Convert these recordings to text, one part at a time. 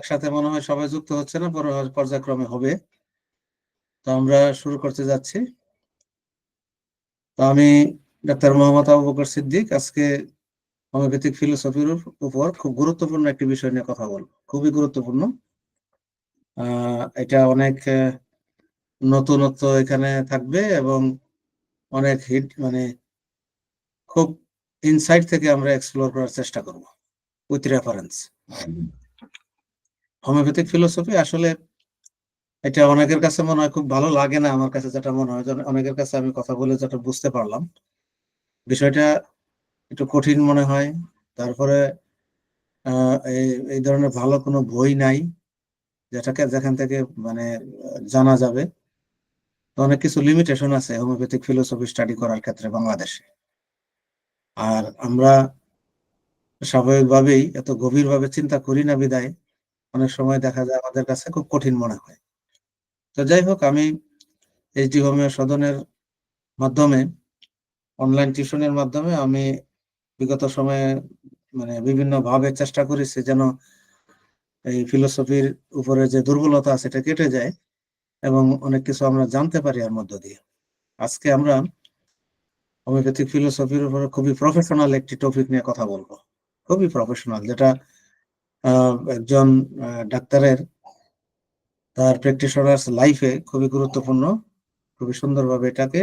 একসাথে মনে হয় সবাই যুক্ত হচ্ছে না, পর্যায়ক্রমে হবে। তো আমরা শুরু করতে যাচ্ছি। তো আমি ডাক্তার মোহাম্মদ আবু বকর সিদ্দিক আজকে হোমিওপ্যাথিক ফিলোসফির উপর খুব গুরুত্বপূর্ণ একটি বিষয় নিয়ে কথা বলবো, খুবই গুরুত্বপূর্ণ। এটা অনেক নতুনত্ব এখানে থাকবে এবং অনেক হিট খুব ইনসাইট থেকে আমরা এক্সপ্লোর করার চেষ্টা করব উইথ রেফারেন্স। হোমিওপ্যাথিক ফিলোসফি আসলে এটা অনেকের কাছে মনে হয় খুব ভালো লাগে না, আমার কাছে যেটা মনে হয়, অনেকের কাছে আমি কথা বলে যেটা বুঝতে পারলাম বিষয়টা একটু কঠিন মনে হয়। তারপরে এই ধরনের ভালো কোনো বই নাই যেখান থেকে জানা যাবে। অনেক কিছু লিমিটেশন আছে হোমিওপ্যাথিক ফিলোসফি স্টাডি করার ক্ষেত্রে বাংলাদেশে। আর আমরা স্বাভাবিকভাবেই এত গভীরভাবে চিন্তা করি না বিদায় অনেক সময় দেখা যায় আমাদের কাছে খুব কঠিন মনে হয়। তো যাই হোক, আমি এইচডি হোমিও সদনের মাধ্যমে, অনলাইন টিউশনের মাধ্যমে আমি বিগত সময়ে বিভিন্ন ভাবে চেষ্টা করেছি যেন এই ফিলোসফির উপরে যে দুর্বলতা আছে এটা কেটে যায় এবং অনেক কিছু আমরা জানতে পারি এর মধ্য দিয়ে। আজকে আমরা হোমিওপ্যাথিক ফিলোসফির উপরে খুবই প্রফেশনাল একটি টপিক নিয়ে কথা বলবো, খুবই প্রফেশনাল, যেটা একজন ডাক্তারের তার প্র্যাকটিশনার্স লাইফে খুবই গুরুত্বপূর্ণ, খুবই সুন্দরভাবে এটাকে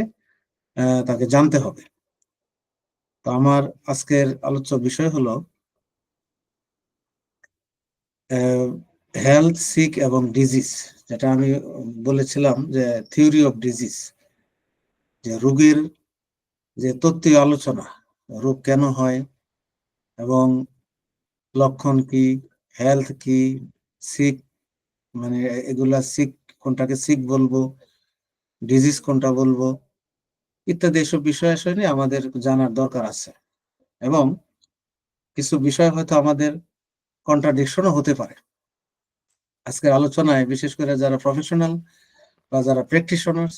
তাকে জানতে হবে। তো আমার আজকের আলোচ্য বিষয় হলো হেলথ, সিক এবং ডিজিজ, যেটা আমি বলেছিলাম যে থিওরি অফ ডিজিজ, যে রোগের যে তত্ত্বীয় আলোচনা, রোগ কেন হয় এবং লক্ষণ কি, হেলথ কি, সিক এগুলা সিক কোনটাকে সিক বলবো, ডিজিজ কোনটা বলবো, ইত্যাদি এসব বিষয় আসলে আমাদের জানার দরকার আছে। এবং কিছু বিষয় হয়তো আমাদের কন্ট্রাডিকশনও হতে পারে। আজকের আলোচনায় বিশেষ করে যারা প্রফেশনাল বা যারা প্র্যাকটিশনার্স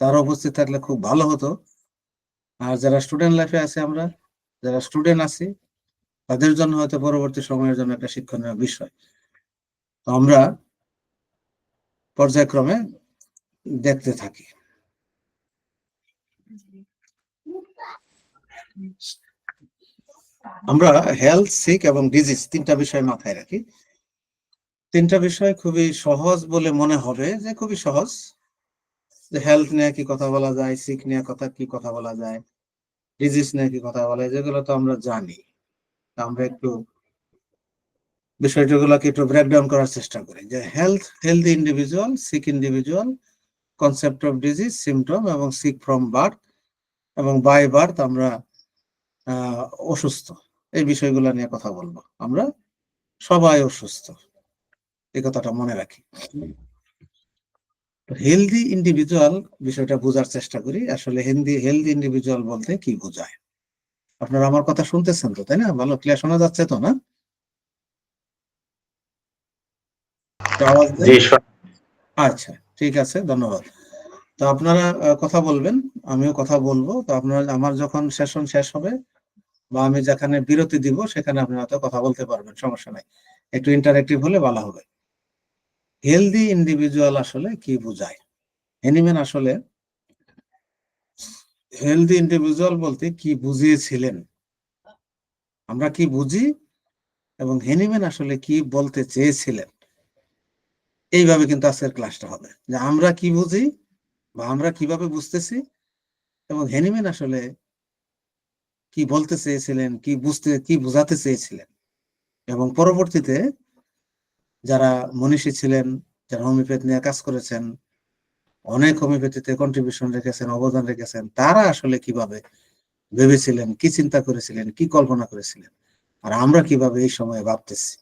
তারা উপস্থিত থাকলে খুব ভালো হতো। আর যারা স্টুডেন্ট লাইফে আছে, আমরা যারা স্টুডেন্ট আছি, তাদের জন্য হয়তো পরবর্তী সময়ের জন্য একটা শিক্ষণীয় বিষয়। তো আমরা পর্যায়ক্রমে দেখতে থাকি। আমরা হেলথ, সিক এবং ডিজিজ তিনটা বিষয় মাথায় রাখি। তিনটা বিষয় খুবই সহজ বলে মনে হবে, যে খুবই সহজ, যে হেলথ নিয়ে কি কথা বলা যায়, সিক নিয়ে কি কথা বলা যায়, ডিজিজ নিয়ে কি কথা বলা যায়, যেগুলো তো আমরা জানি। আমরা একটু বিষয়গুলোকে একটু ব্রেকডাউন করার চেষ্টা করি, যে healthy individual, sick individual, concept of disease, symptom এবং সিক ফ্রম বার্থ এবং বাই বার্থ আমরা অসুস্থ। এই বিষয়গুলো নিয়ে কথা বলবো। আমরা সবাই অসুস্থ, এই কথাটা মনে রাখি। হেলদি ইন্ডিভিজুয়াল বিষয়টা বোঝার চেষ্টা করি, আসলে হেলদি ইন্ডিভিজুয়াল বলতে কি বোঝায়। আপনারা আমার কথা শুনতেছেন তো, তাই না? ভালো ক্লিয়ার শোনা যাচ্ছে তো, না? আচ্ছা, ঠিক আছে, ধন্যবাদ। তো আপনারা কথা বলবেন, আমিও কথা বলবো। তো আপনারা, আমার যখন সেশন শেষ হবে বা আমি যেখানে বিরতি দিব সেখানে আপনি হয়তো কথা বলতে পারবেন, সমস্যা নাই। একটু ইন্টারেক্টিভ হলে ভালো হবে। হেলদি ইন্ডিভিজুয়াল আসলে কি বোঝায়? হেনিম্যান আসলে হেলদি ইন্ডিভিজুয়াল বলতে কি বুঝিয়েছিলেন, আমরা কি বুঝি, এবং হেনিম্যান আসলে কি বলতে চেয়েছিলেন, এইভাবে কিন্তু আজকের ক্লাসটা হবে, যে আমরা কি বুঝি বা আমরা কিভাবে বুঝতেছি এবং হেনিম্যান আসলে কি বলতে চেয়েছিলেন, কি বোঝাতে চেয়েছিলেন। এবং পরবর্তীতে যারা মনীষী ছিলেন, যারা হোমিওপ্যাথি নিয়ে কাজ করেছেন, অনেক হোমিওপ্যাথিতে কন্ট্রিবিউশন রেখেছেন, অবদান রেখেছেন, তারা আসলে কিভাবে ভেবেছিলেন, কি চিন্তা করেছিলেন, কি কল্পনা করেছিলেন, আর আমরা কিভাবে এই সময়ে ভাবতেছি,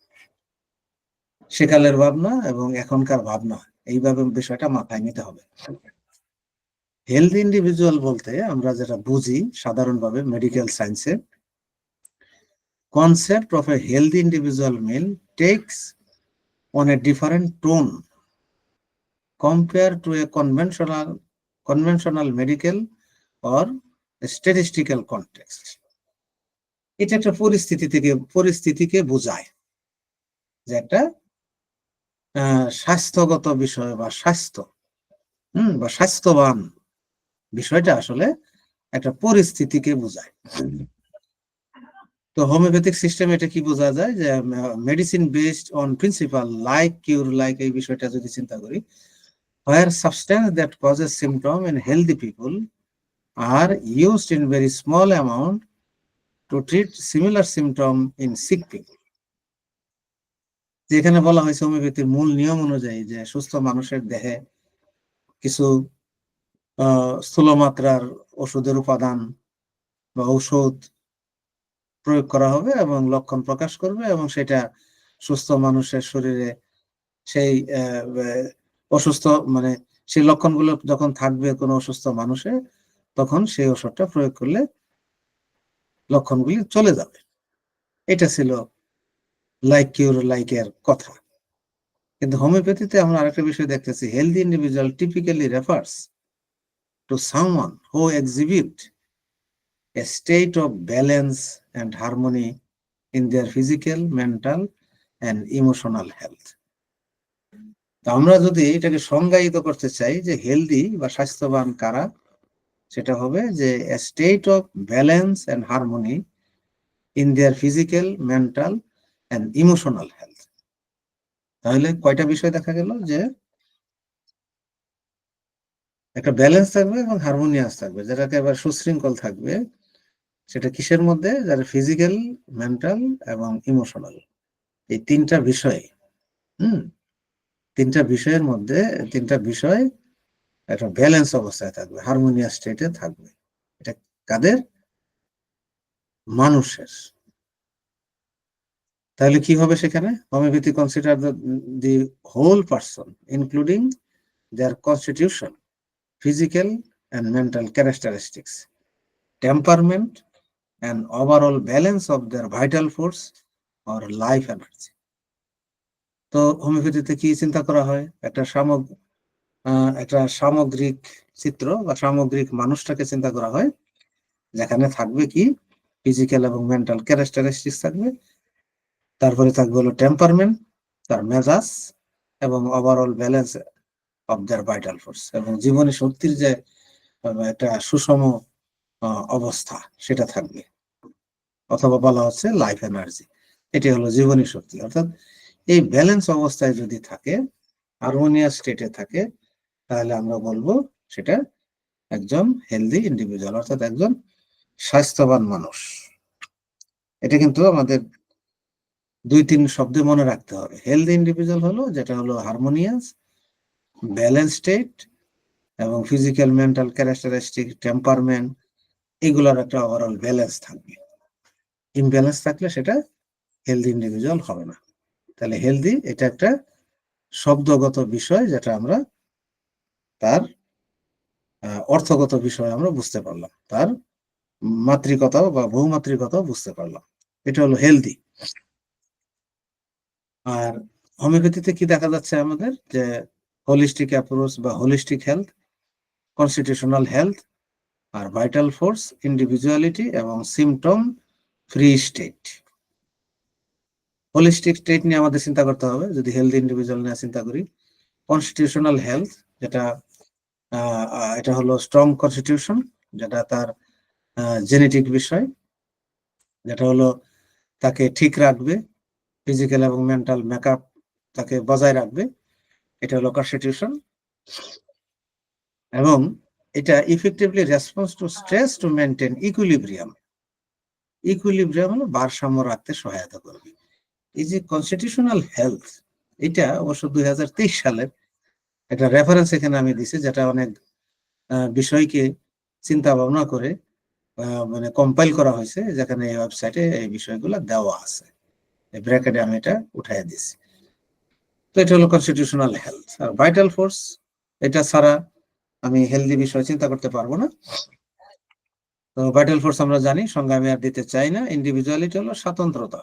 সেকালের ভাবনা এবং এখনকার ভাবনা, এইভাবে বিষয়টা মাথায় নিতে হবে। হেলথ ইন্ডিভিজুয়াল বলতে আমরা যেটা বুঝি সাধারণভাবে মেডিকেল সায়েন্সে, concept of a healthy individual male takes on a different tone compared to a conventional medical or statistical context. এটা একটা পরিস্থিতিকে বোঝায়, যে একটা স্বাস্থ্যগত বিষয় বা স্বাস্থ্য বা স্বাস্থ্যবান বিষয়টা আসলে একটা পরিস্থিতিকে বোঝায়। তো হোমিওপ্যাথিক সিস্টেম এটা কি বোঝা যায় যে medicine based on principle like cure like এই বিষয়টা যদি চিন্তা করি, where substance that causes symptom in healthy people are used in very small amount to treat similar symptom in sick people. যেখানে বলা হয়েছে হোমিওপ্যাথির মূল নিয়ম অনুযায়ী যে সুস্থ মানুষের দেহে কিছু স্থূল মাত্রার ওষুধের উপাদান বা ঔষধ প্রয়োগ করা হবে এবং লক্ষণ প্রকাশ করবে, এবং সেটা সুস্থ মানুষের শরীরে সেই অসুস্থ মানে সেই লক্ষণগুলো যখন থাকবে কোনো অসুস্থ মানুষের, তখন সেই ওষুধটা প্রয়োগ করলে লক্ষণগুলি চলে যাবে। এটা ছিল লাইক কিউর লাইক এর কথা। কিন্তু হোমিওপ্যাথিতে আমরা আরেকটা বিষয় দেখতেছি, healthy individual typically refers to someone who exhibit a state of balance and harmony in their physical, mental and emotional health. আমরা যদি এটাকে সংজ্ঞায়িত করতে চাই যে হেলদি বা স্বাস্থ্যবান কারা, সেটা হবে যে a state of balance and harmony in their physical, mental and emotional health. তাহলে কয়টা বিষয় দেখা গেল যে একটা ব্যালেন্স থাকবে এবং হারমোনিয়াস থাকবে, যেটাকে এবার সুশৃঙ্খল থাকবে, সেটা কিসের মধ্যে, যারা ফিজিক্যাল, মেন্টাল এবং ইমোশনাল, এই তিনটা বিষয় তিনটা বিষয়ের মধ্যে তিনটা বিষয় একটা ব্যালেন্স অবস্থায় থাকবে, হারমোনিয়াস স্টেটে থাকবে। এটা কাদের? মানুষের। তাহলে কি হবে সেখানে? Homeopathy consider the whole person including their constitution, physical and mental characteristics, temperament and overall balance of their vital force or life energy. তো হোমিওপ্যাথিতে কি চিন্তা করা হয়? একটা সামগ্রিক চিত্র বা সামগ্রিক মানুষটাকে চিন্তা করা হয়, যেখানে থাকবে কি ফিজিক্যাল এবং মেন্টাল ক্যারেক্টারিস্টিক্স থাকবে, তারপরে থাকবে হলো টেম্পারমেন্ট, তার মেজাজ, এবং overall balance of their vital force, এবং জীবনী শক্তির যে একটা সুষম অবস্থা সেটা থাকবে, অথবা বলা হচ্ছে লাইফ এনার্জি। এটি হলো জীবনী শক্তি। অর্থাৎ এই ব্যালেন্স অবস্থায় যদি থাকে, হারমোনিয়াস স্টেটে থাকে, তাহলে আমরা বলবো সেটা একজন হেলদি ইন্ডিভিজুয়াল, অর্থাৎ একজন স্বাস্থ্যবান মানুষ। এটা কিন্তু আমাদের 2-3 শব্দে মনে রাখতে হবে। হেলদি ইন্ডিভিজুয়াল হলো যেটা হলো হারমোনিয়াস, ব্যালেন্স স্টেট এবং ফিজিক্যাল, মেন্টাল ক্যারেক্টারিস্টিক, টেম্পারমেন্ট, এগুলোর একটা ওভারঅল ব্যালেন্স থাকবে। ইমব্যালেন্স থাকলে সেটা হেলদি ইন্ডিভিজুয়াল হবে না। তাহলে হেলদি এটা একটা শব্দগত বিষয়, যেটা আমরা তার অর্থগত বিষয় আমরা বুঝতে পারলাম, তার মাত্রিকতাও বা বহুমাত্রিকতাও বুঝতে পারলাম। এটা হলো হেলদি। আর হোমিওপ্যাথিতে কি দেখা যাচ্ছে আমাদের, যে হোলিস্টিক অ্যাপ্রোচ বা হোলিস্টিক হেলথ, কনস্টিটিউশনাল হেলথ, আর ভাইটাল ফোর্স, ইন্ডিভিজুয়ালিটি এবং symptom free state. Holistic state নিয়ে আমাদের চিন্তা করতে হবে যদি হেলদি ইন্ডিভিজুয়াল নিয়ে চিন্তা করি। কনস্টিটিউশনাল হেলথ, যেটা এটা হলো স্ট্রং কনস্টিটিউশন, যেটা তার জেনেটিক বিষয়, যেটা হলো তাকে ঠিক রাখবে, ফিজিক্যাল এবং মেন্টাল মেকআপ তাকে বজায় রাখবে, এটা হলো কনস্টিটিউশন। এবং এটা effectively response to stress to maintain equilibrium. Equilibrium হলো ভারসাম্য রাখতে সহায়তা করবে। এই যে কনস্টিটিউশনাল হেলথ, এটা অবশ্য 2023 সালের একটা রেফারেন্স এখানে আমি দিছি, যেটা অনেক বিষয়কে চিন্তা ভাবনা করে মানে কম্পাইল করা হয়েছে, যেখানে এই ওয়েবসাইটে এই বিষয়গুলো দেওয়া আছে। এই ব্র্যাকেটে আমি এটা উঠাই দিছি। তো এটা হলো কনস্টিটিউশনাল হেলথ। আর ভাইটাল ফোর্স, এটা ছাড়া আমি হেলদি বিষয় চিন্তা করতে পারবো না। তো ভাইটাল ফোর্স আমরা জানি, সংজ্ঞা আমি আর দিতে চাই না। ইন্ডিভিজুয়ালিটি হলো স্বতন্ত্রতা,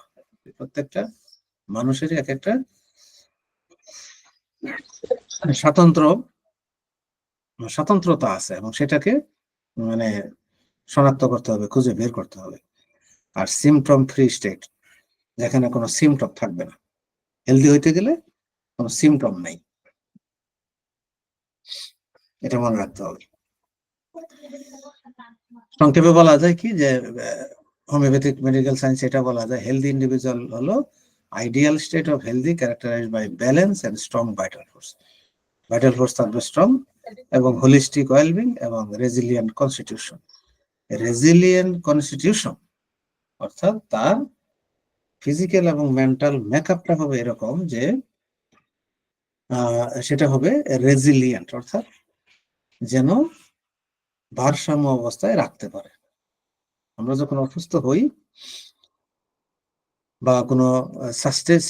প্রত্যেকটা মানুষেরই এক একটা স্বতন্ত্রতা আছে, এবং সেটাকে মানে শনাক্ত করতে হবে, খুঁজে বের করতে হবে। আর সিমটম ফ্রি স্টেট, যেখানে কোনো সিমটম থাকবে না। হেলদি হইতে গেলে কোনো সিমটম নেই, এটা মনে রাখতে হবে। সংক্ষেপে বলা যায় কি যে হোমিওপ্যাথিক মেডিকেল সায়েন্স এটা বলা যায় হেলদি ইন্ডিভিজুয়াল হলো ideal state of healthy characterized by balance and strong vital force. Vital force থাকবে স্ট্রং এবং হোলিস্টিক ওয়েলবিং এবং রেজিলিয়েন্ট কনস্টিটিউশন। রেজিলিয়েন্ট কনস্টিটিউশন অর্থাৎ তার ফিজিক্যাল এবং মেন্টাল মেকআপটা হবে এরকম যে সেটা হবে রেজিলিয়েন্ট, অর্থাৎ যেন ভারসাম্য অবস্থায় রাখতে পারে। আমরা যখন অসুস্থ হই বা কোনো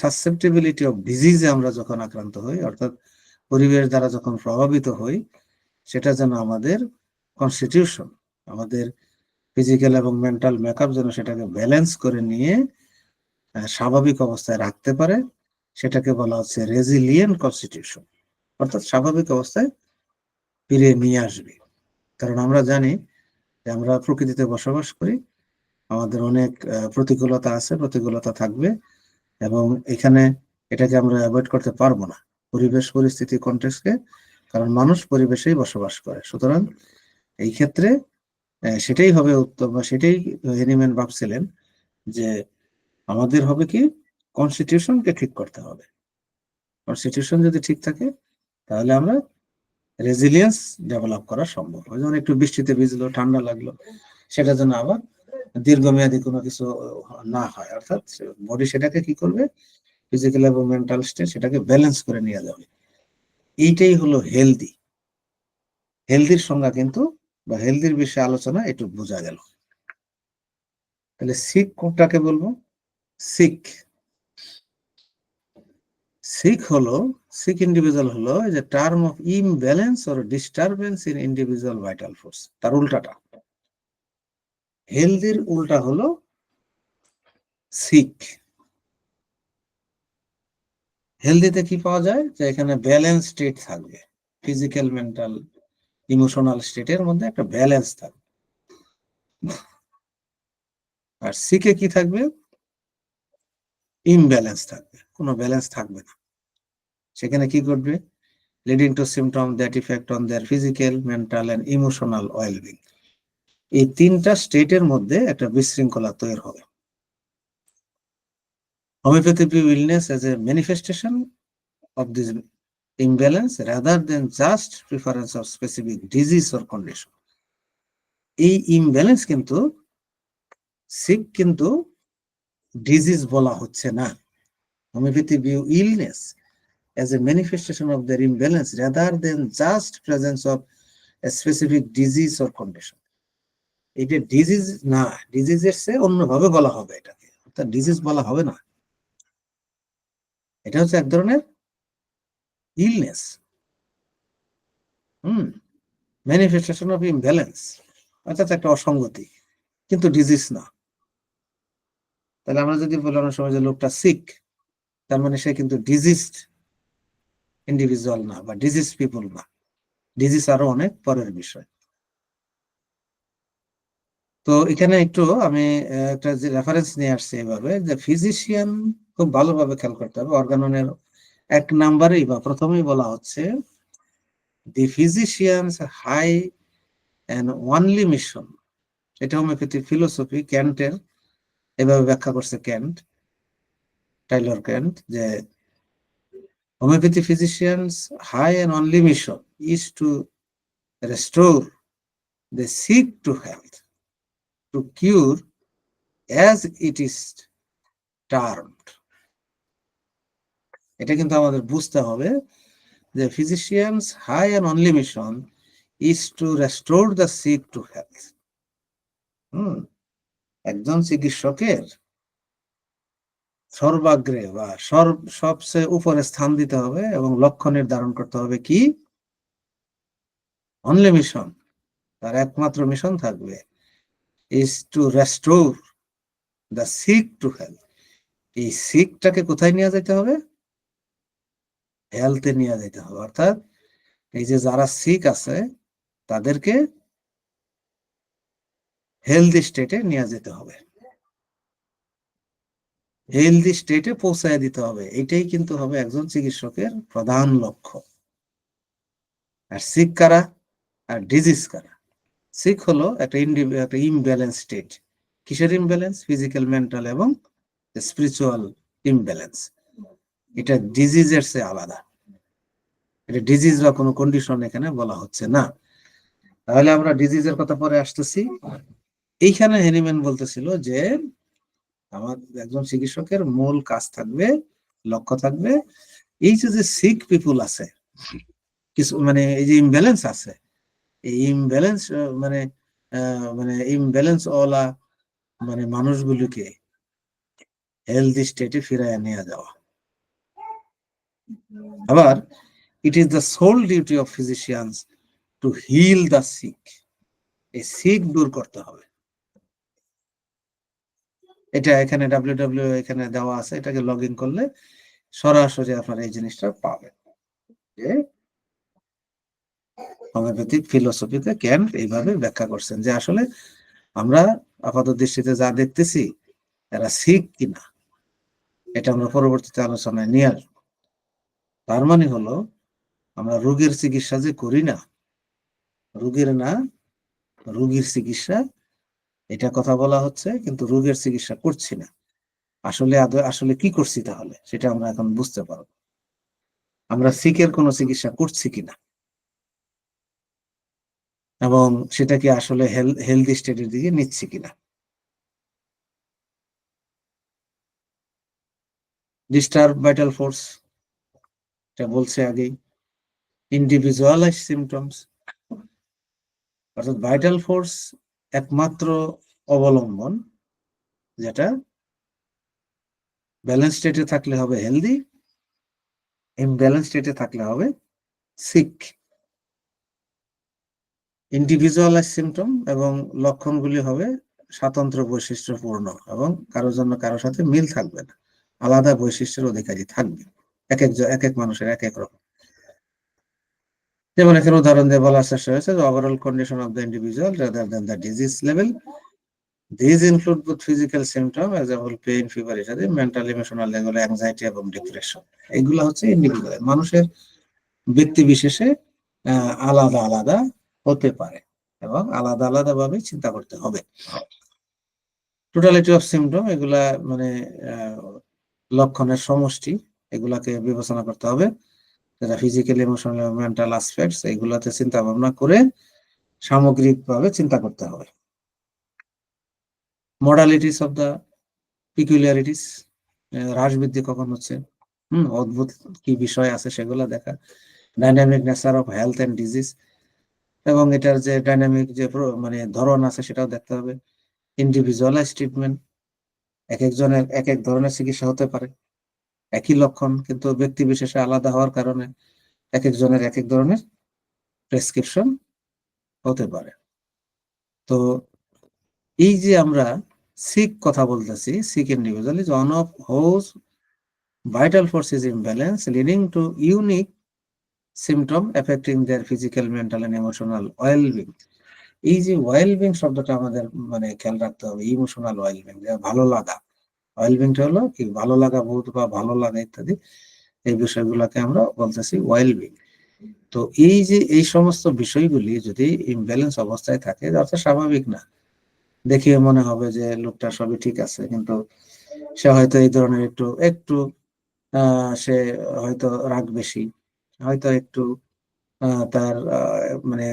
সাসেপ্টিবিলিটি অফ ডিজিজে আমরা যখন আক্রান্ত হই, অর্থাৎ পরিবেশ দ্বারা যখন প্রভাবিত হই, সেটা যেন আমাদের কনস্টিটিউশন, আমাদের ফিজিক্যাল এবং মেন্টাল মেকআপ যেন সেটাকে ব্যালেন্স করে নিয়ে স্বাভাবিক অবস্থায় রাখতে পারে, সেটাকে বলা হচ্ছে রেজিলিয়েন্ট কনস্টিটিউশন, অর্থাৎ স্বাভাবিক অবস্থায় ফিরিয়ে নিয়ে আসবে। কারণ আমরা জানি যে আমরা প্রকৃতিতে বসবাস করি, আমাদের অনেক প্রতিকূলতা আছে, প্রতিকূলতা থাকবে, এবং এখানে এটাকে আমরা অ্যাভয়েড করতে পারবো না, পরিবেশ পরিস্থিতি কনটেক্সটে, কারণ মানুষ পরিবেশেই বসবাস করে। সুতরাং এই ক্ষেত্রে সেটাই হবে উত্তম, বা সেটাই হেনিম্যান ভাবছিলেন যে আমাদের হবে কি কনস্টিটিউশনকে ঠিক করতে হবে। কনস্টিটিউশন যদি ঠিক থাকে তাহলে আমরা রেজিলিয়েন্স ডেভেলপ করা সম্ভব। যেমন একটু বৃষ্টিতে ভিজলো, ঠান্ডা লাগলো, সেটা যেন আবার দীর্ঘমেয়াদী কোনো কিছু না হয়, অর্থাৎ বডি সেটাকে কি করবে, ফিজিক্যাল এবং মেন্টাল স্টেট সেটাকে ব্যালেন্স করে নিয়ে যাবে। এইটাই হলো হেলদি। হেলদির সংজ্ঞা কিন্তু, বা হেলদির বিষয়ে আলোচনা একটু বোঝা গেল। তাহলে সিক কোনটাকে বলবো? সিক সিক হলো, সিক ইন্ডিভিজুয়াল হলো যে term of imbalance or disturbance in individual vital force. তার উল্টাটা, হেলদির উল্টা হলো সিক। হেলদিতে কি পাওয়া যায়, যে এখানে ব্যালেন্স স্টেট থাকবে, ফিজিক্যাল মেন্টাল ইমোশনাল স্টেটের মধ্যে একটা ব্যালেন্স থাকবে। আর সিকে কি থাকবে, ইমব্যালেন্স থাকবে, কোনো ব্যালেন্স থাকবে না। সেখানে কি করবে, leading to symptom that effect on their physical mental and emotional wellbeing. এই তিনটা স্টেটের মধ্যে একটা বিশৃঙ্খলা তৈরি হবে। Homeopathy view illness as a manifestation of this imbalance rather than just preference of specific disease or condition. এই ইমব্যালেন্স কিন্তু সিক কিন্তু ডিজিজ বলা হচ্ছে না। Homeopathy view illness as a manifestation of their imbalance rather than just presence of a specific disease or condition. এটা disease না, ডিজিজের চেয়ে অন্যভাবে বলা হবে এটাকে, অর্থাৎ ডিজিজ বলা হবে না, এটা হচ্ছে এক ধরনের ইলনেস, ম্যানিফেস্টেশন অফ ইমব্যালেন্স, অর্থাৎ একটা অসঙ্গতি, কিন্তু ডিজিজ না। তাহলে আমরা যদি বলি অনেক সময় যে লোকটা সিক, তার মানে সে কিন্তু ডিজিজড ইন্ডিভিজুয়াল না, বা ডিজিজ পিপল না। ডিজিজ আরো অনেক পরের বিষয়। তো এখানে একটু আমি একটা যে রেফারেন্স নিয়ে আসছি এভাবে, যে ফিজিশিয়ান খুব ভালোভাবে খেয়াল করতে হবে। অর্গাননের 1 নাম্বারেই বা প্রথমেই বলা হচ্ছে the physicians high and only mission. এটা হোমিওপ্যাথি ফিলোসফি, ক্যান্টের এভাবে ব্যাখ্যা করছে ক্যান্ট, টাইলর ক্যান্ট, যে homeopathy physicians high and only mission is to restore the sick to health, to cure as it is termed. এটা কিন্তু আমাদের বুঝতে হবে যে physicians high and only mission is to restore the sick to health. একজন চিকিৎসকের সর্বাগ্রে বা সবচেয়ে উপরে স্থান দিতে হবে এবং লক্ষ্য নির্ধারণ করতে হবে কি, অনলি মিশন, তার একমাত্র মিশন থাকবে is to restore the sick to health. এই সিকটাকে কোথায় নিয়ে যেতে হবে, হেলথে নিয়ে যেতে হবে। অর্থাৎ এই যে যারা সিক আছে তাদেরকে হেলদি স্টেটে নিয়ে যেতে হবে। হেলদি স্টেটে পৌঁছায় দিতে হবে, এটাই কিন্তু হবে একজন চিকিৎসকের প্রধান লক্ষ্য। আর সিক কারা আর ডিজিজ কারা? সিক হলো একটা ইমব্যালেন্স স্টেট। কিসের ইমব্যালেন্স? ফিজিক্যাল, মেন্টাল এবং স্পিরিচুয়াল ইমব্যালেন্স। এটা ডিজিজের চেয়ে আলাদা। এটা ডিজিজ বা কোনো কন্ডিশন এখানে বলা হচ্ছে না। তাহলে আমরা ডিজিজের কথা পরে আসতেছি। এইখানে হেনিম্যান বলতেছিল যে আমার একজন চিকিৎসকের মূল কাজ থাকবে, লক্ষ্য থাকবে, এই যে সিক পিপুল আছে, কিছু মানে এই যে ইমব্যালেন্স আছে, এই ইমব্যালেন্স মানে মানে ইমব্যালেন্স ওয়ালা মানে মানুষগুলিকে হেলদি স্টেটে ফিরাইয়া নিয়ে যাওয়া। আবার it is the sole duty of physicians to heal the sick. এই সিক দূর করতে হবে। এটা এখানে ডাব্লিউ এখানে দেওয়া আছে, এটাকে লগ ইন করলে সরাসরি আপনারা এই জিনিসটা পাবেন যে হোমিওপ্যাথিক ফিলোসফিতে ক্যান্ট এইভাবে ব্যাখ্যা করছেন যে আসলে আমরা আপাত দৃষ্টিতে যা দেখতেছি এরা সিক কিনা, এটা আমরা পরবর্তীতে আলোচনায় নিয়ে আসবো। তার মানে হলো আমরা রোগের চিকিৎসা যে করি না, রোগের না, রোগীর চিকিৎসা, এটা কথা বলা হচ্ছে, কিন্তু রোগের চিকিৎসা করছি না। আসলে আসলে কি করছি তাহলে সেটা আমরা এখন বুঝতে পারবো। আমরা সিকের কোনো চিকিৎসা করছি কিনা এবং সেটা কি আসলে হেলদি স্টেটের দিকে নিচ্ছি কিনা। ডিস্টার্ব ভাইটাল ফোর্স, এটা বলছে আগেই। ইন্ডিভিজুয়ালাইজ সিমটমস, অর্থাৎ ভাইটাল ফোর্স একমাত্র অবলম্বন, যেটা ব্যালেন্স স্টেটে থাকলে হবে হেলদি, ইমব্যালেন্স স্টেটে থাকলে হবে সিক। ইন্ডিভিজুয়ালাইজ সিমটম এবং লক্ষণগুলি হবে স্বতন্ত্র বৈশিষ্ট্যপূর্ণ এবং কারোর জন্য কারোর সাথে মিল থাকবে না, আলাদা বৈশিষ্ট্যের অধিকারী থাকবে, এক এক মানুষের এক এক রকম। যেমন এখানে উদাহরণ দিয়ে বলার চেষ্টা হয়েছে যে overall condition of the individual rather than the disease level. These include both physical symptoms, example pain, fever ইত্যাদি, মেন্টাল, ইমোশনাল, যেগুলো অ্যাংজাইটি এবং ডিপ্রেশন। এগুলো হচ্ছে ইন্ডিভিজুয়াল, মানুষের ব্যক্তি বিশেষে আলাদা আলাদা হতে পারে এবং আলাদা আলাদা ভাবে চিন্তা করতে হবে। টোটালিটি অফ সিমটম, এগুলা মানে লক্ষণের সমষ্টি, এগুলাকে বিবেচনা করতে হবে, যেটা ফিজিক্যাল, ইমোশনাল, মেন্টাল অ্যাসপেক্টস, এগুলাতে চিন্তা ভাবনা করে সামগ্রিকভাবে চিন্তা করতে হবে। মডালিটিস অফ দ্য পিকুলিয়ারিটিস, হ্রাস বৃদ্ধি কখন হচ্ছে, অদ্ভুত কি বিষয় আছে সেগুলো দেখা। Dynamic nature of health and disease, এবং এটার যে ডাইনামিক যে মানে ধরন আছে সেটাও দেখতে হবে। ইন্ডিভিজুয়ালাইজ ট্রিটমেন্ট, এক একজনের এক এক ধরনের চিকিৎসা হতে পারে, একই লক্ষণ কিন্তু ব্যক্তি বিশেষে আলাদা হওয়ার কারণে এক একজনের এক এক ধরনের প্রেসক্রিপশন হতে পারে। তো এই যে আমরা সিক কথা বলতেছি, sick individual is one of those vital force is imbalance leading to unique symptom affecting their physical, mental and emotional well-being. এই যে ওয়েলবিং শব্দটা আমাদের মানে খেয়াল রাখতে হবে। ইমোশনাল ওয়েলবিং, ভালো লাগা, ওয়েলবিংটা হলো কি ভালো লাগা, বোধ বা ভালো লাগা ইত্যাদি, এই বিষয়গুলোকে আমরা বলতেছি ওয়েলবিং। তো এই যে এই সমস্ত বিষয়গুলি যদি ইমব্যালেন্স অবস্থায় থাকে, অর্থাৎ স্বাভাবিক না, দেখিয়ে মনে হবে যে লোকটা সবই ঠিক আছে, কিন্তু সে হয়তো এই ধরনের একটু একটু সে হয়তো রাগ বেশি, হয়তো একটু তার মানে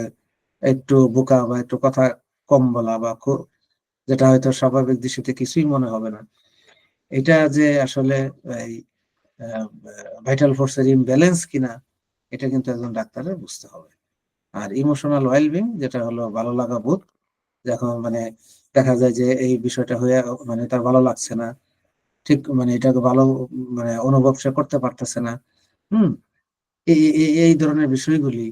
একটু বোকা বা একটু কথা কম বলা বা যেটা হয়তো স্বাভাবিক দৃষ্টিতে কিছুই মনে হবে না, এটা যে আসলে এই ভাইটাল ফোর্সের ইমব্যালেন্স কিনা, এটা কিন্তু একজন ডাক্তারের বুঝতে হবে। আর ইমোশনাল ওয়েলবিং, যেটা হলো ভালো লাগা বোধ, যখন মানে দেখা যায় যে এই বিষয়টা হয়ে মানে তার ভালো লাগছে না, ঠিক মানে এটাকে ভালো মানে অনুভব সে করতে পারতেছে না, হুম, এই ধরনের বিষয়গুলি,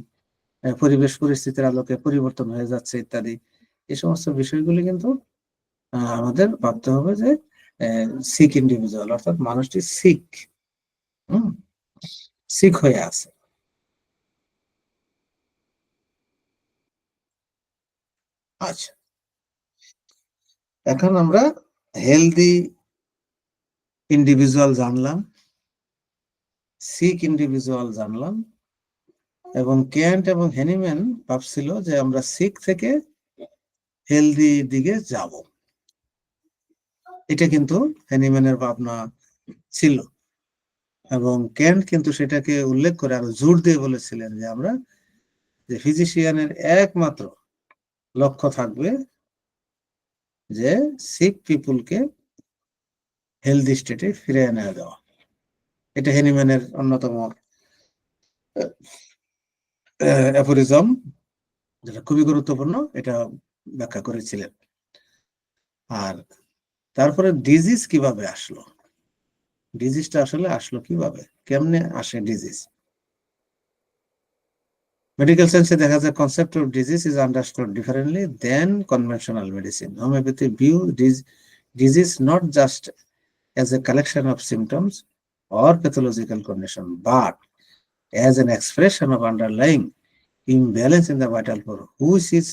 পরিবেশ পরিস্থিতির আলোকে পরিবর্তন হয়ে যাচ্ছে ইত্যাদি, এই সমস্ত বিষয়গুলি কিন্তু আমাদের ভাবতে হবে যে সিক ইন্ডিভিজুয়াল, অর্থাৎ মানুষটি সিক, হুম, সিক হয়ে আছে। আচ্ছা, এখন আমরা হেলদি ইন্ডিভিজুয়াল জানলাম, সিক ইন্ডিভিজুয়াল জানলাম, এবং কেন্ট এবং হেনিম্যান ভাবছিল যে আমরা সিক থেকে হেলদি দিকে যাব। এটা কিন্তু হেনিম্যানের ভাবনা ছিল, এবং কেন্ট কিন্তু সেটাকে উল্লেখ করে আরো জোর দিয়ে বলেছিলেন যে আমরা যে ফিজিশিয়ানের একমাত্র লক্ষ্য থাকবে যে সিক পিপুলকে হেলদি স্টেটে ফিরে এনে দেওয়া। এটা হেনিম্যানের অন্যতম অ্যাফোরিজম, যেটা খুবই গুরুত্বপূর্ণ, এটা ব্যাখ্যা করেছিলেন। আর তারপরে ডিজিজ কিভাবে আসলো, ডিজিজটা আসলে আসলো কিভাবে, কেমনে আসে ডিজিজ? মেডিকেল সায়েন্সে দেখা যায় concept of disease is understood differently than conventional medicine. Homeopathy view disease not just as a collection of symptoms or pathological condition, but as an expression of underlying imbalance in the vital force, which is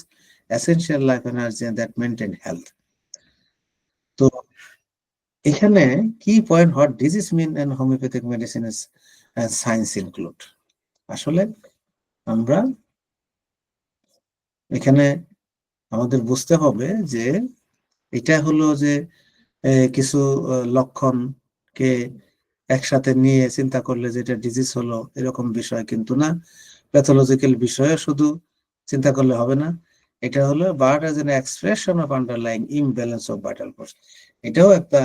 essential life energy that maintain health. তো এখানে কি point, what disease mean and homeopathic medicine science include. আসলে আমরা এখানে আমাদের বুঝতে হবে যে এটা হলো যে কিছু লক্ষণকে একসাথে নিয়ে চিন্তা করলে যেটা ডিজিজ হলো এরকম বিষয় কিন্তু না। প্যাথোলজিক্যাল বিষয়ে শুধু চিন্তা করলে হবে না, এটা হলো but as an expression of underlying imbalance of vital force. এটাও একটা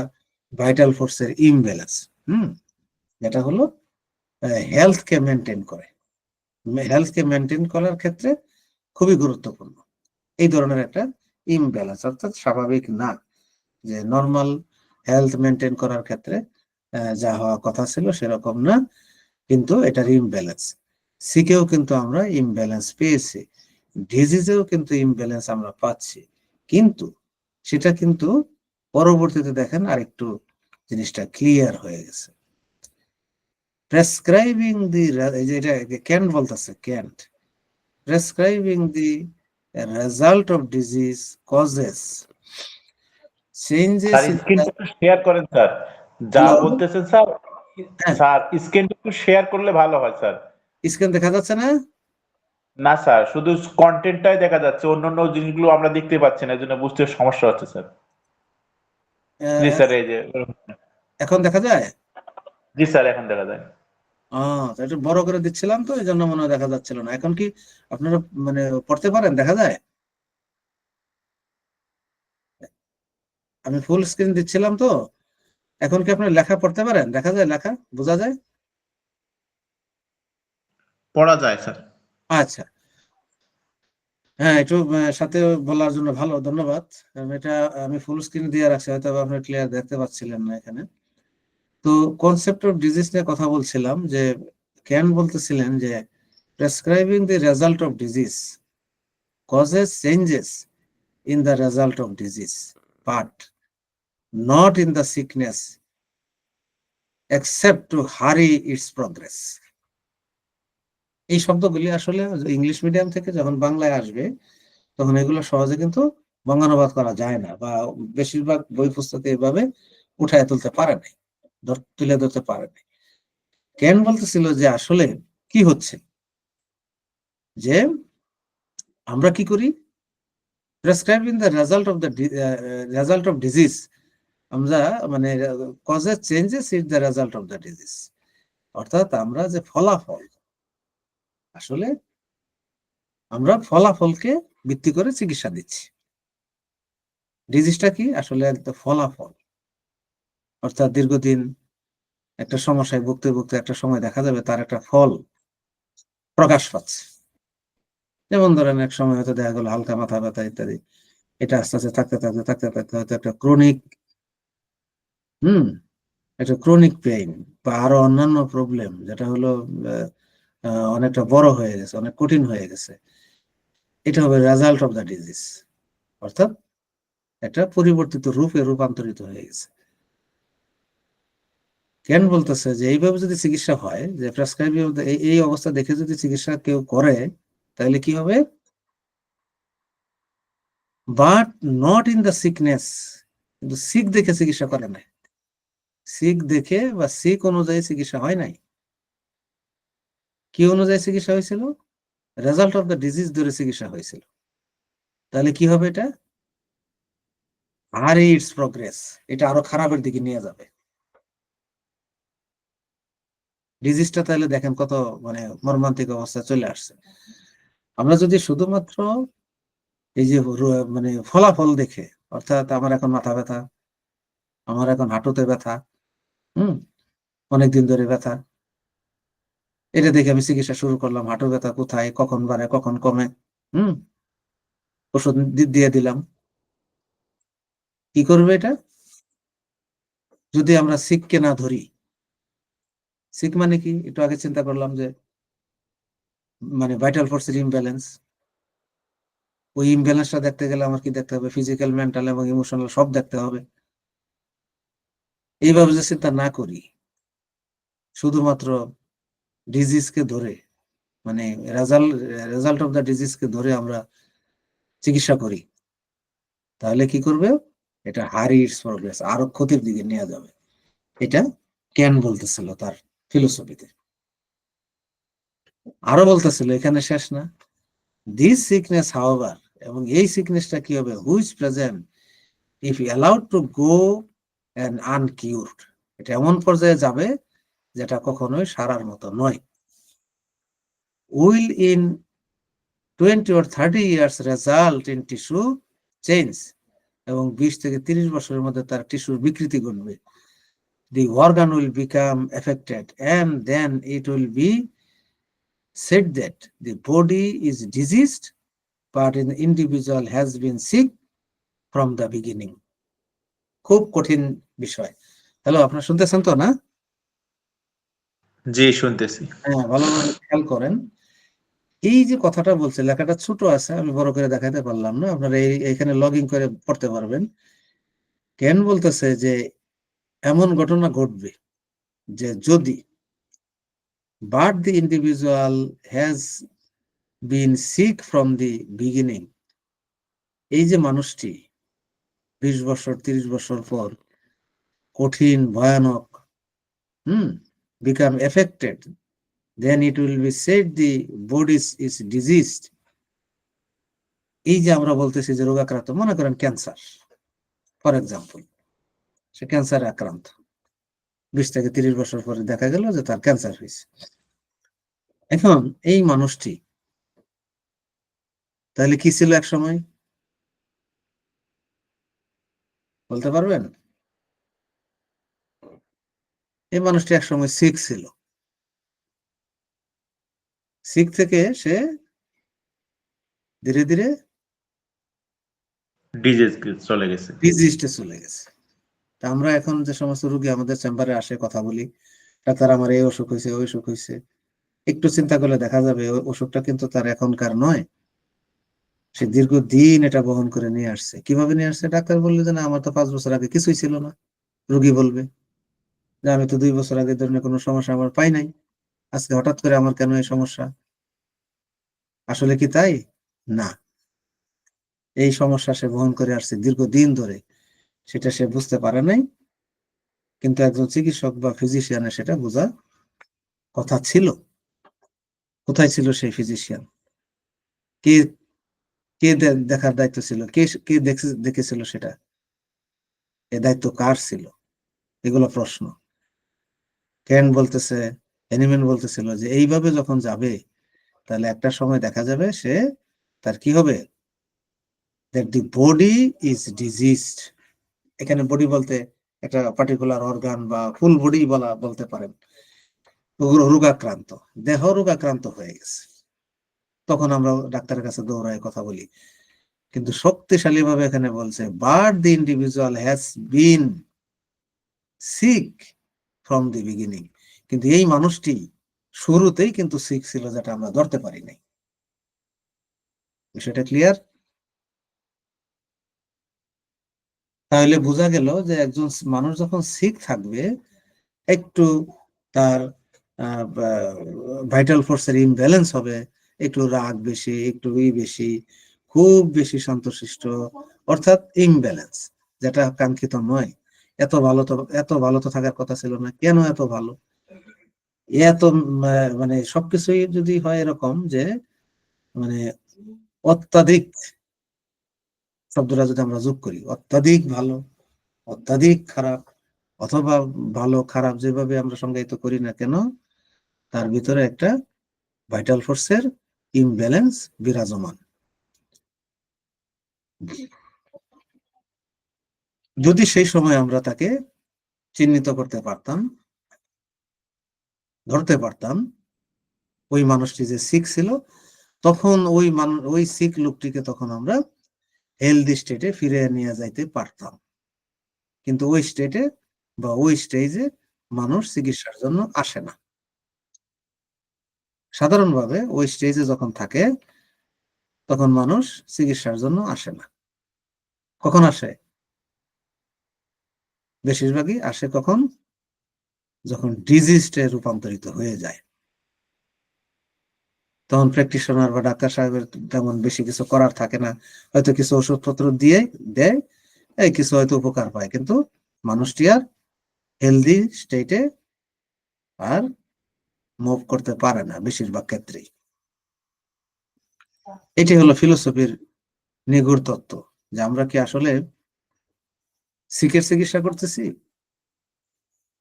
ভাইটাল ফোর্সের ইমব্যালেন্স, যেটা হলো হেলথকে মেনটেন করে, হেলথকে মেনটেন করার ক্ষেত্রে খুবই গুরুত্বপূর্ণ। এই ধরনের একটা ইমব্যালেন্স, অর্থাৎ স্বাভাবিক না, যে নর্মাল হেলথ মেনটেন করার ক্ষেত্রে যা হওয়া কথা ছিল সেরকম না, কিন্তু এটার ইমব্যালেন্স। সিকেও কিন্তু আমরা ইমব্যালেন্স পেয়েছি, ডিজিজেও কিন্তু ইমব্যালেন্স আমরা পাচ্ছি, কিন্তু সেটা কিন্তু পরবর্তীতে দেখেন আরেকটু জিনিসটা ক্লিয়ার হয়ে গেছে। প্রেসক্রাইবিং দি, যেটা ক্যান্ট বলতেছে, can't prescribing the result of disease causes changes sir in. স্ক্রিনটা একটু শেয়ার করেন স্যার, যা হ্যালো, বলতেছেন স্যার। হ্যাঁ, স্যার স্ক্রিনটা একটু শেয়ার করলে ভালো হয় স্যার। স্ক্রিন দেখা যাচ্ছে না? না স্যার, শুধু কন্টেন্টটাই দেখা যাচ্ছে, অন্যান্য জিনিসগুলো আমরা দেখতে পাচ্ছি না, এজন্য বুঝতে সমস্যা হচ্ছে স্যার। জি স্যার, এই যে এখন দেখা যায়? জি স্যার, এখন দেখা যায়। একটু বড় করে দিচ্ছিলাম তো এই জন্য মনে হয় দেখা যাচ্ছিল না। এখন কি আপনারা মানে পড়তে পারেন, দেখা যায়? আমি ফুল স্ক্রিন দিচ্ছিলাম তো, এখন কি আপনার লেখা পড়তে পারেন, দেখা যায়, লেখা বোঝা যায়? পড়া যায় স্যার। আচ্ছা, হ্যাঁ, একটু সাথে বলার জন্য ভালো, ধন্যবাদ। এটা আমি ফুল স্ক্রিন দিয়ে রাখছি, হয়তো আপনি ক্লিয়ার দেখতে পাচ্ছিলেন না এখানে। তো কনসেপ্ট অফ ডিজিজ নিয়ে কথা বলছিলাম, যে ক্যান বলতেছিলেন যে prescribing the result of disease causes changes in the result of disease, but not in the sickness, except to hurry its progress. এই শব্দগুলি আসলে ইংলিশ মিডিয়াম থেকে যখন বাংলায় আসবে তখন এগুলো সহজে কিন্তু বঙ্গানুবাদ করা যায় না, বা বেশিরভাগ বই পুস্তকে এভাবে উঠায় তুলতে পারে নাই, তুলে ধরতে পারে নাই। কেন বলতেছিল যে আসলে কি হচ্ছে, যে আমরা কি করি, prescribing the result of disease, আমরা মানে causes changes is the result of the disease, অর্থাৎ আমরা যে ফলাফল, আসলে আমরা ফলাফলকে ভিত্তি করে চিকিৎসা দিচ্ছি। ডিজিজটা কি আসলে একটা ফলাফল, অর্থাৎ দীর্ঘদিন একটা সমস্যায় ভুগতে ভুগতে একটা সময় দেখা যাবে তার একটা ফল প্রকাশ পাচ্ছে। যেমন ধরেন এক সময় হয়তো দেখা গেল হালকা মাথা ব্যথা ইত্যাদি, এটা আস্তে আস্তে থাকতে থাকতে থাকতে থাকতে হয়তো একটা ক্রনিক একটা ক্রনিক পেইন বা আরো অন্যান্য প্রবলেম, যেটা হলো অনেকটা বড় হয়ে গেছে, অনেক কঠিন হয়ে গেছে, এটা হবে রেজাল্ট অফ দ্য ডিজিজ, অর্থাৎ একটা পরিবর্তিত রূপে রূপান্তরিত হয়ে গেছে। কেন বলতেছে যে এইভাবে যদি চিকিৎসা হয়, যে প্রেসক্রাইবিং এই অবস্থা দেখে যদি চিকিৎসা কেউ করে, তাহলে কি হবে, but not in the sickness, কিন্তু সিক দেখে চিকিৎসা করে না, সিক দেখে বা সিক অনুযায়ী চিকিৎসা হয় নাই। কি অনুযায়ী চিকিৎসা হয়েছিল? রেজাল্ট অফ দ্য ডিজিজ ধরে চিকিৎসা হয়েছিল। তাহলে কি হবে? এটা আর ইটস প্রোগ্রেস, এটা আরো খারাপের দিকে নিয়ে যাবে ডিজিজটা। তাহলে দেখেন কত মানে মর্মান্তিক অবস্থা চলে আসছে। আমরা যদি শুধুমাত্র এই যে মানে ফলাফল দেখে, অর্থাৎ আমার এখন মাথা ব্যথা, আমার এখন হাঁটুতে ব্যথা, অনেকদিন ধরে ব্যথা, এটা দেখে আমি চিকিৎসা শুরু করলাম। হাঁটু ব্যথা কোথায়, কখন বাড়ে, কখন কমে, ওষুধ দিয়ে দিলাম। কি করবে এটা? যদি আমরা সিককে না ধরি, সিক মানে কি একটু আগে চিন্তা করলাম যে মানে ভাইটাল ফোর্সের ইমব্যালেন্স। ওই ইমব্যালেন্সটা দেখতে গেলে আমার কি দেখতে হবে? ফিজিক্যাল, মেন্টাল এবং ইমোশনাল সব দেখতে হবে। এইভাবে যে চিন্তা না করি, শুধুমাত্র ডিজিজকে ধরে, মানে রেজাল্ট অফ দ্য ডিজিজকে ধরে আমরা চিকিৎসা করি, তাহলে কি করবে? এটা হারিস প্রোগ্রেস, আরো ক্ষতির দিকে নিয়ে যাবে। এটা কেন বলতেছিল তার ফিলোসফিতে। আরো বলতেছিল, এখানে শেষ না। দিস সিকনেস হাউএভার, এবং এই সিকনেসটা কি হবে? Which present if allowed to go and uncured, এটা এমন পর্যায়ে যাবে যেটা কখনোই সারার মতো নয়। Will in 20 or 30 years result in tissue change, এবং 20 থেকে 30 বছরের মধ্যে তার টিস্যুর বিকৃতি ঘটবে। The organ will become affected and then it will be said that the body is diseased but an individual has been sick from the beginning. খুব কঠিন বিষয়। হ্যালো, আপনারা শুনতেছেন তো না? জি, শুনতেছি। হ্যাঁ, ভালোভাবে খেয়াল করেন। এই যে কথাটা বলছে, লেখাটা ছোট আছে, আমি বড় করে দেখাতে পারলাম না, আপনারা এখানে লগ ইন করে পড়তে পারবেন। কেন বলতেছে যে এমন ঘটনা ঘটবে যে যদি but the individual has been sick from the beginning, এই যে মানুষটি 20 বছর 30 বছর পর কঠিন ভয়ানক become affected, then it will be said the body is diseased. এই যে আমরা বলতেছি যে রোগাক্রান্ত, মনে করেন ক্যান্সার ফর এক্সাম্পল, সে ক্যান্সারে আক্রান্ত, 20 থেকে 30 বছর পরে দেখা গেল যে তার ক্যান্সার হয়েছে। এখন এই মানুষটি তাহলে কি ছিল এক সময়? বলতে পারবেন? এই মানুষটি এক সময় সিক ছিল। সিক থেকে সে ধীরে ধীরে ডিজিজ চলে গেছে। ডিজিজে চলে গেছে। তা আমরা এখন যে সমস্ত রোগী আমাদের চেম্বারে আসে, কথা বলি, ডাক্তার আমার এই অসুখ হয়েছে, ওই অসুখ হয়েছে, একটু চিন্তা করলে দেখা যাবে ওই অসুখটা কিন্তু তার এখনকার নয়, সে দীর্ঘদিন এটা বহন করে নিয়ে আসছে। কিভাবে নিয়ে আসছে? ডাক্তার বললে যে না, আমার তো 5 বছর আগে কিছুই ছিল না। রোগী বলবে যে আমি তো 2 বছর আগে ধরনের কোনো সমস্যা আমার পাই নাই, আজকে হঠাৎ করে আমার কেন এই সমস্যা? আসলে কি তাই? না, এই সমস্যা সে বহন করে আসছে দীর্ঘদিন ধরে, সেটা সে বুঝতে পারে নাই, কিন্তু একজন চিকিৎসক বা ফিজিশিয়ানের সেটা বোঝা কথা ছিল। কোথায় ছিল সেই ফিজিশিয়ান? কে কে দেখার দায়িত্ব ছিল? কে কে দেখেছিল সেটা? এ দায়িত্ব কার ছিল? এগুলো প্রশ্ন। কেন বলতেছে, এনিম্যান বলতেছিল যে এইভাবে যখন যাবে, তাহলে একটা সময় দেখা যাবে সে, তার কি হবে? that the body is diseased. এখানে বডি বলতে একটা পার্টিকুলার অর্গান বা ফুল বডি বলতে পারেন। রোগাক্রান্ত, দেহ রোগাক্রান্ত হয়ে গেছে। তখন আমরা ডাক্তারের কাছে দৌড়ায় কথা বলি, কিন্তু শক্তিশালী ভাবে এখানে বলছে but the individual has been sick from the beginning, কিন্তু এই মানুষটি শুরুতেই কিন্তু সিক ছিল, যেটা আমরা ধরতে পারি নাই। বিষয়টা ক্লিয়ার? তাহলে বোঝা গেল যে একজন মানুষ যখন সিক থাকবে, একটু তার ভাইটাল ফোর্সের ইমব্যালেন্স হবে, একটু রাগ বেশি, একটু বেশি, খুব বেশি শান্তশিষ্ট, অর্থাৎ ইমব্যালেন্স, যেটা কাঙ্ক্ষিত নয়। এত ভালো তো থাকার কথা ছিল না, কেন এত ভালো? এত মানে সবকিছুই যদি হয় এরকম যে মানে অত্যাধিক শব্দটা যদি আমরা যোগ করি, অত্যাধিক ভালো, অত্যাধিক খারাপ, অথবা ভালো খারাপ যেভাবে আমরা সংজ্ঞায়িত করি না কেন, তার ভিতরে একটা ভাইটাল ফোর্সের ইমব্যালেন্স বিরাজমান। যদি সেই সময় আমরা তাকে চিহ্নিত করতে পারতাম, ধরতে পারতাম, ওই মানুষটি যে সিক ছিল, তখন ওই সিক লোকটিকে তখন আমরা হেলদি স্টেটে ফিরে নিয়ে যাইতে পারতাম। কিন্তু ওই স্টেটে বা ওই স্টেজে মানুষ চিকিৎসার জন্য আসে না। সাধারণভাবে ওই স্টেজে যখন থাকে তখন মানুষ চিকিৎসার জন্য আসে না। কখন আসে? বেশিরভাগই আসে কখন? যখন ডিজিজে রূপান্তরিত হয়ে যায়। তখন প্র্যাকটিশনার বা ডাক্তার সাহেবের তেমন বেশি কিছু করার থাকে না, হয়তো কিছু ওষুধপত্র দিয়ে দেয়, এই কিছু হয়তো উপকার পায়, কিন্তু মানুষটি আর হেলদি স্টেটে আর মুভ করতে পারে না বেশিরভাগ ক্ষেত্রেই। এটি হলো ফিলোসফির নিগূঢ় তত্ত্ব, যে আমরা কি আসলে সিকের চিকিৎসা করতেছি,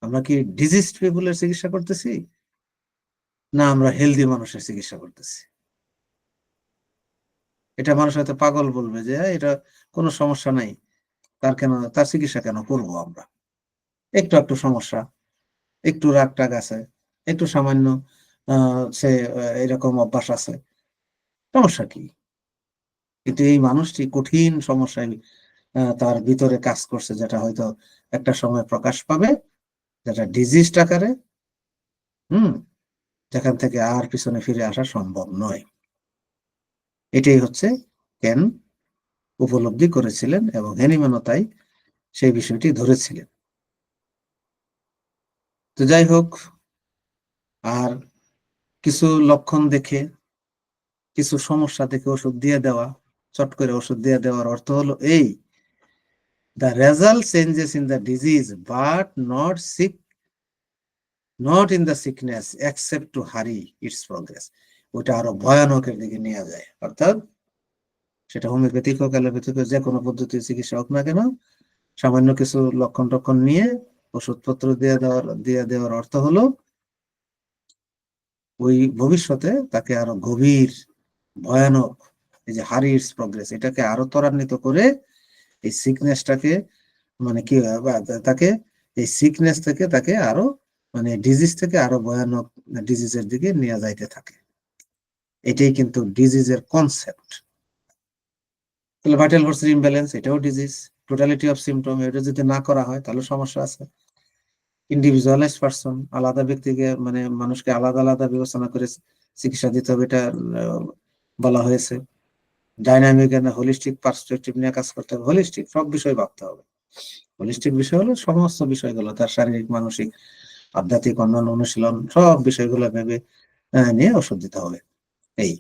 আমরা কি ডিজিজড পিপুলের চিকিৎসা করতেছি, না আমরা হেলদি মানুষের চিকিৎসা করতেছি? এটা মানুষ হয়তো পাগল বলবে যে এটা কোনো সমস্যা নাই, তার চিকিৎসা কেন করবো আমরা? একটু একটু সমস্যা, একটু রাগ টাগ আছে, একটু সামান্য সে এরকম অভ্যাস আছে, সমস্যা কি? কিন্তু এই মানুষটি কঠিন সমস্যায় তার ভিতরে কাজ করছে, যেটা হয়তো একটা সময় প্রকাশ পাবে, যেটা ডিজিজ আকারে, যেখান থেকে আর পিছনে ফিরে আসা সম্ভব নয়। এটাই হচ্ছে কেন উপলব্ধি করেছিলেন, এবং হ্যানিম্যানও তাই সেই বিষয়টি ধরেছিলেন। তো যাই হোক, আর কিছু লক্ষণ দেখে, কিছু সমস্যা দেখে ওষুধ দিয়ে দেওয়া, চট করে ওষুধ দিয়ে দেওয়ার অর্থ হলো এই, the result changes in the disease but not in the sickness except to hurry its progress. ওটা আরো ভয়ানকের দিকে নিয়ে যায়। অর্থাৎ সেটা হোমিওপ্যাথিক হোক, অ্যালোপ্যাথিক হোক, যে কোনো পদ্ধতি চিকিৎসা হোক না কেন, সামান্য কিছু লক্ষণ টক্ষণ নিয়ে ওষুধপত্র দিয়ে দেওয়ার অর্থ হলো ওই ভবিষ্যতে তাকে আরো গভীর ভয়ানক, এই যে হারি ইটস প্রগ্রেস, এটাকে আরো ত্বরান্বিত করে এই সিকনেসটাকে, মানে কি তাকে এই সিকনেস থেকে তাকে আরো, মানে ডিজিজ থেকে আরো ভয়ানক ডিজিজের দিকে নিয়ে যাইতে থাকে। এটাই কিন্তু ডিজিজের কনসেপ্ট। তাহলে ভাইটাল ফোর্সের ইমব্যালেন্স, এটাও ডিজিজ। টোটালিটি অফ সিমটম, এটা যদি না করা হয় তাহলে সমস্যা আছে। ইন্ডিভিজুয়ালাইজ পারসন, আলাদা ব্যক্তিকে, মানে মানুষকে আলাদা আলাদা বিবেচনা করে চিকিৎসা দিতে হবে, এটা বলা হয়েছে। ডাইনামিক এন্ড হোলিস্টিক পার্সপেক্টিভ নিয়ে কাজ করতে হবে, হোলিস্টিক সব বিষয় ভাবতে হবে। হোলিস্টিক বিষয় হলো সমস্ত বিষয়গুলো, তার শারীরিক, মানসিক, আধ্যাত্মিক, অন্যান্য অনুশীলন, সব বিষয়গুলো ভেবে নিয়ে ওষুধ দিতে হবে। এই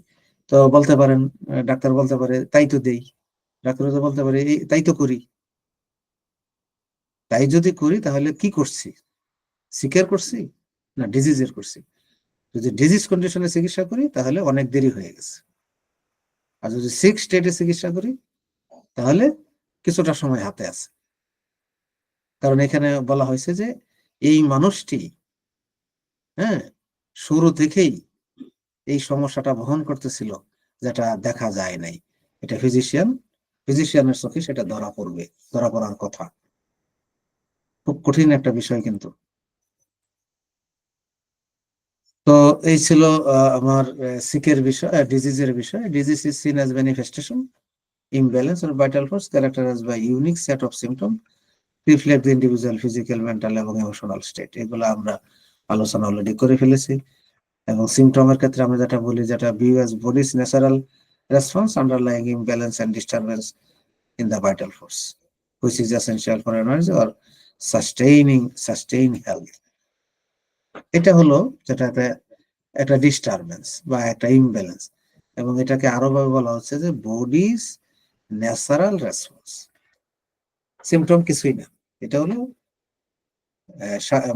তো বলতে পারেন, ডাক্তার বলতে পারে তাই তো দেই, ডাক্তার তো বলতে পারে তাই তো করি। তাই যদি করি তাহলে কি করছি? সিকের করছি না ডিজিজের করছি? যদি ডিজিজ কন্ডিশনে চিকিৎসা করি তাহলে অনেক দেরি হয়ে গেছে, আর যদি সিক স্টেটে চিকিৎসা করি তাহলে কিছুটা সময় হাতে আছে। কারণ এখানে বলা হয়েছে যে এই মানুষটি, হ্যাঁ, শুরু থেকেই এই সমস্যাটা বহন করতেছিল, যেটা দেখা যায় নাই। এটা ফিজিশিয়ানের চোখে সেটা ধরা পড়ার কথা। খুব কঠিন একটা বিষয় কিন্তু। তো এই ছিল আমার সিকের বিষয়, ডিজিজের বিষয়। Disease is seen as manifestation imbalance or vital force characterized by unique set of symptoms reflect the individual physical, mental এবং ইমোশনাল স্টেট। এগুলো আমরা আলোচনা অলরেডি করে ফেলেছি। এবং সিমটমের ক্ষেত্রে আমরা যেটা বলি, যেটা view as body's natural response underlying imbalance and disturbance in the vital force which is essential for energy or sustain health. এটা হলো যেটাতে একটা ডিস্টারবেন্স বা একটা ইমব্যালেন্স, এবং এটাকে আরো ভাবে বলা হচ্ছে যে বডিজ ন্যাচারাল রেসপন্স। সিমটম কিছুই না, এটা হলো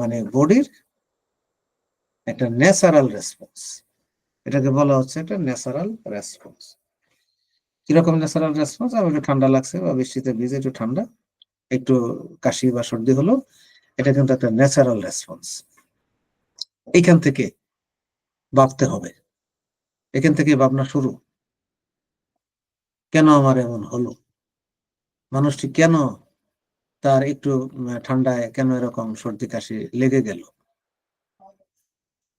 মানে বডির একটা ন্যাচারাল রেসপন্স। এটাকে বলা হচ্ছে একটা ন্যাচারাল রেসপন্স। কিরকম ন্যাচারাল রেসপন্স? আমার একটু ঠান্ডা লাগছে বা বৃষ্টিতে ভিজে একটু ঠান্ডা, একটু কাশি বা সর্দি হলো, এটা কিন্তু একটা ন্যাচারাল রেসপন্স। এইখান থেকে ভাবতে হবে, এখান থেকে ভাবনা শুরু। কেন আমার এমন হলো? মানুষটি কেন তার একটু ঠান্ডায় কেন এরকম সর্দি কাশি লেগে গেল,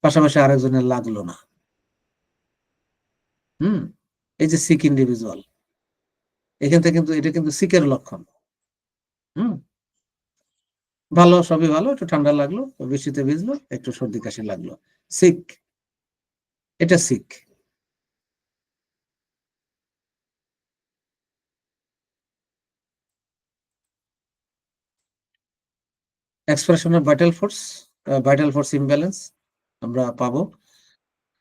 পাশাপাশি আরেকজনের লাগলো না? এই যে সিক ইন্ডিভিজুয়াল, এখান থেকে কিন্তু এটা কিন্তু সিকের লক্ষণ। ভালো, সবই ভালো, একটু ঠান্ডা লাগলো, বৃষ্টিতে ভিজলো, একটু সর্দি কাশি লাগলো, সিক। এটা sick. Expression of vital force imbalance আমরা পাবো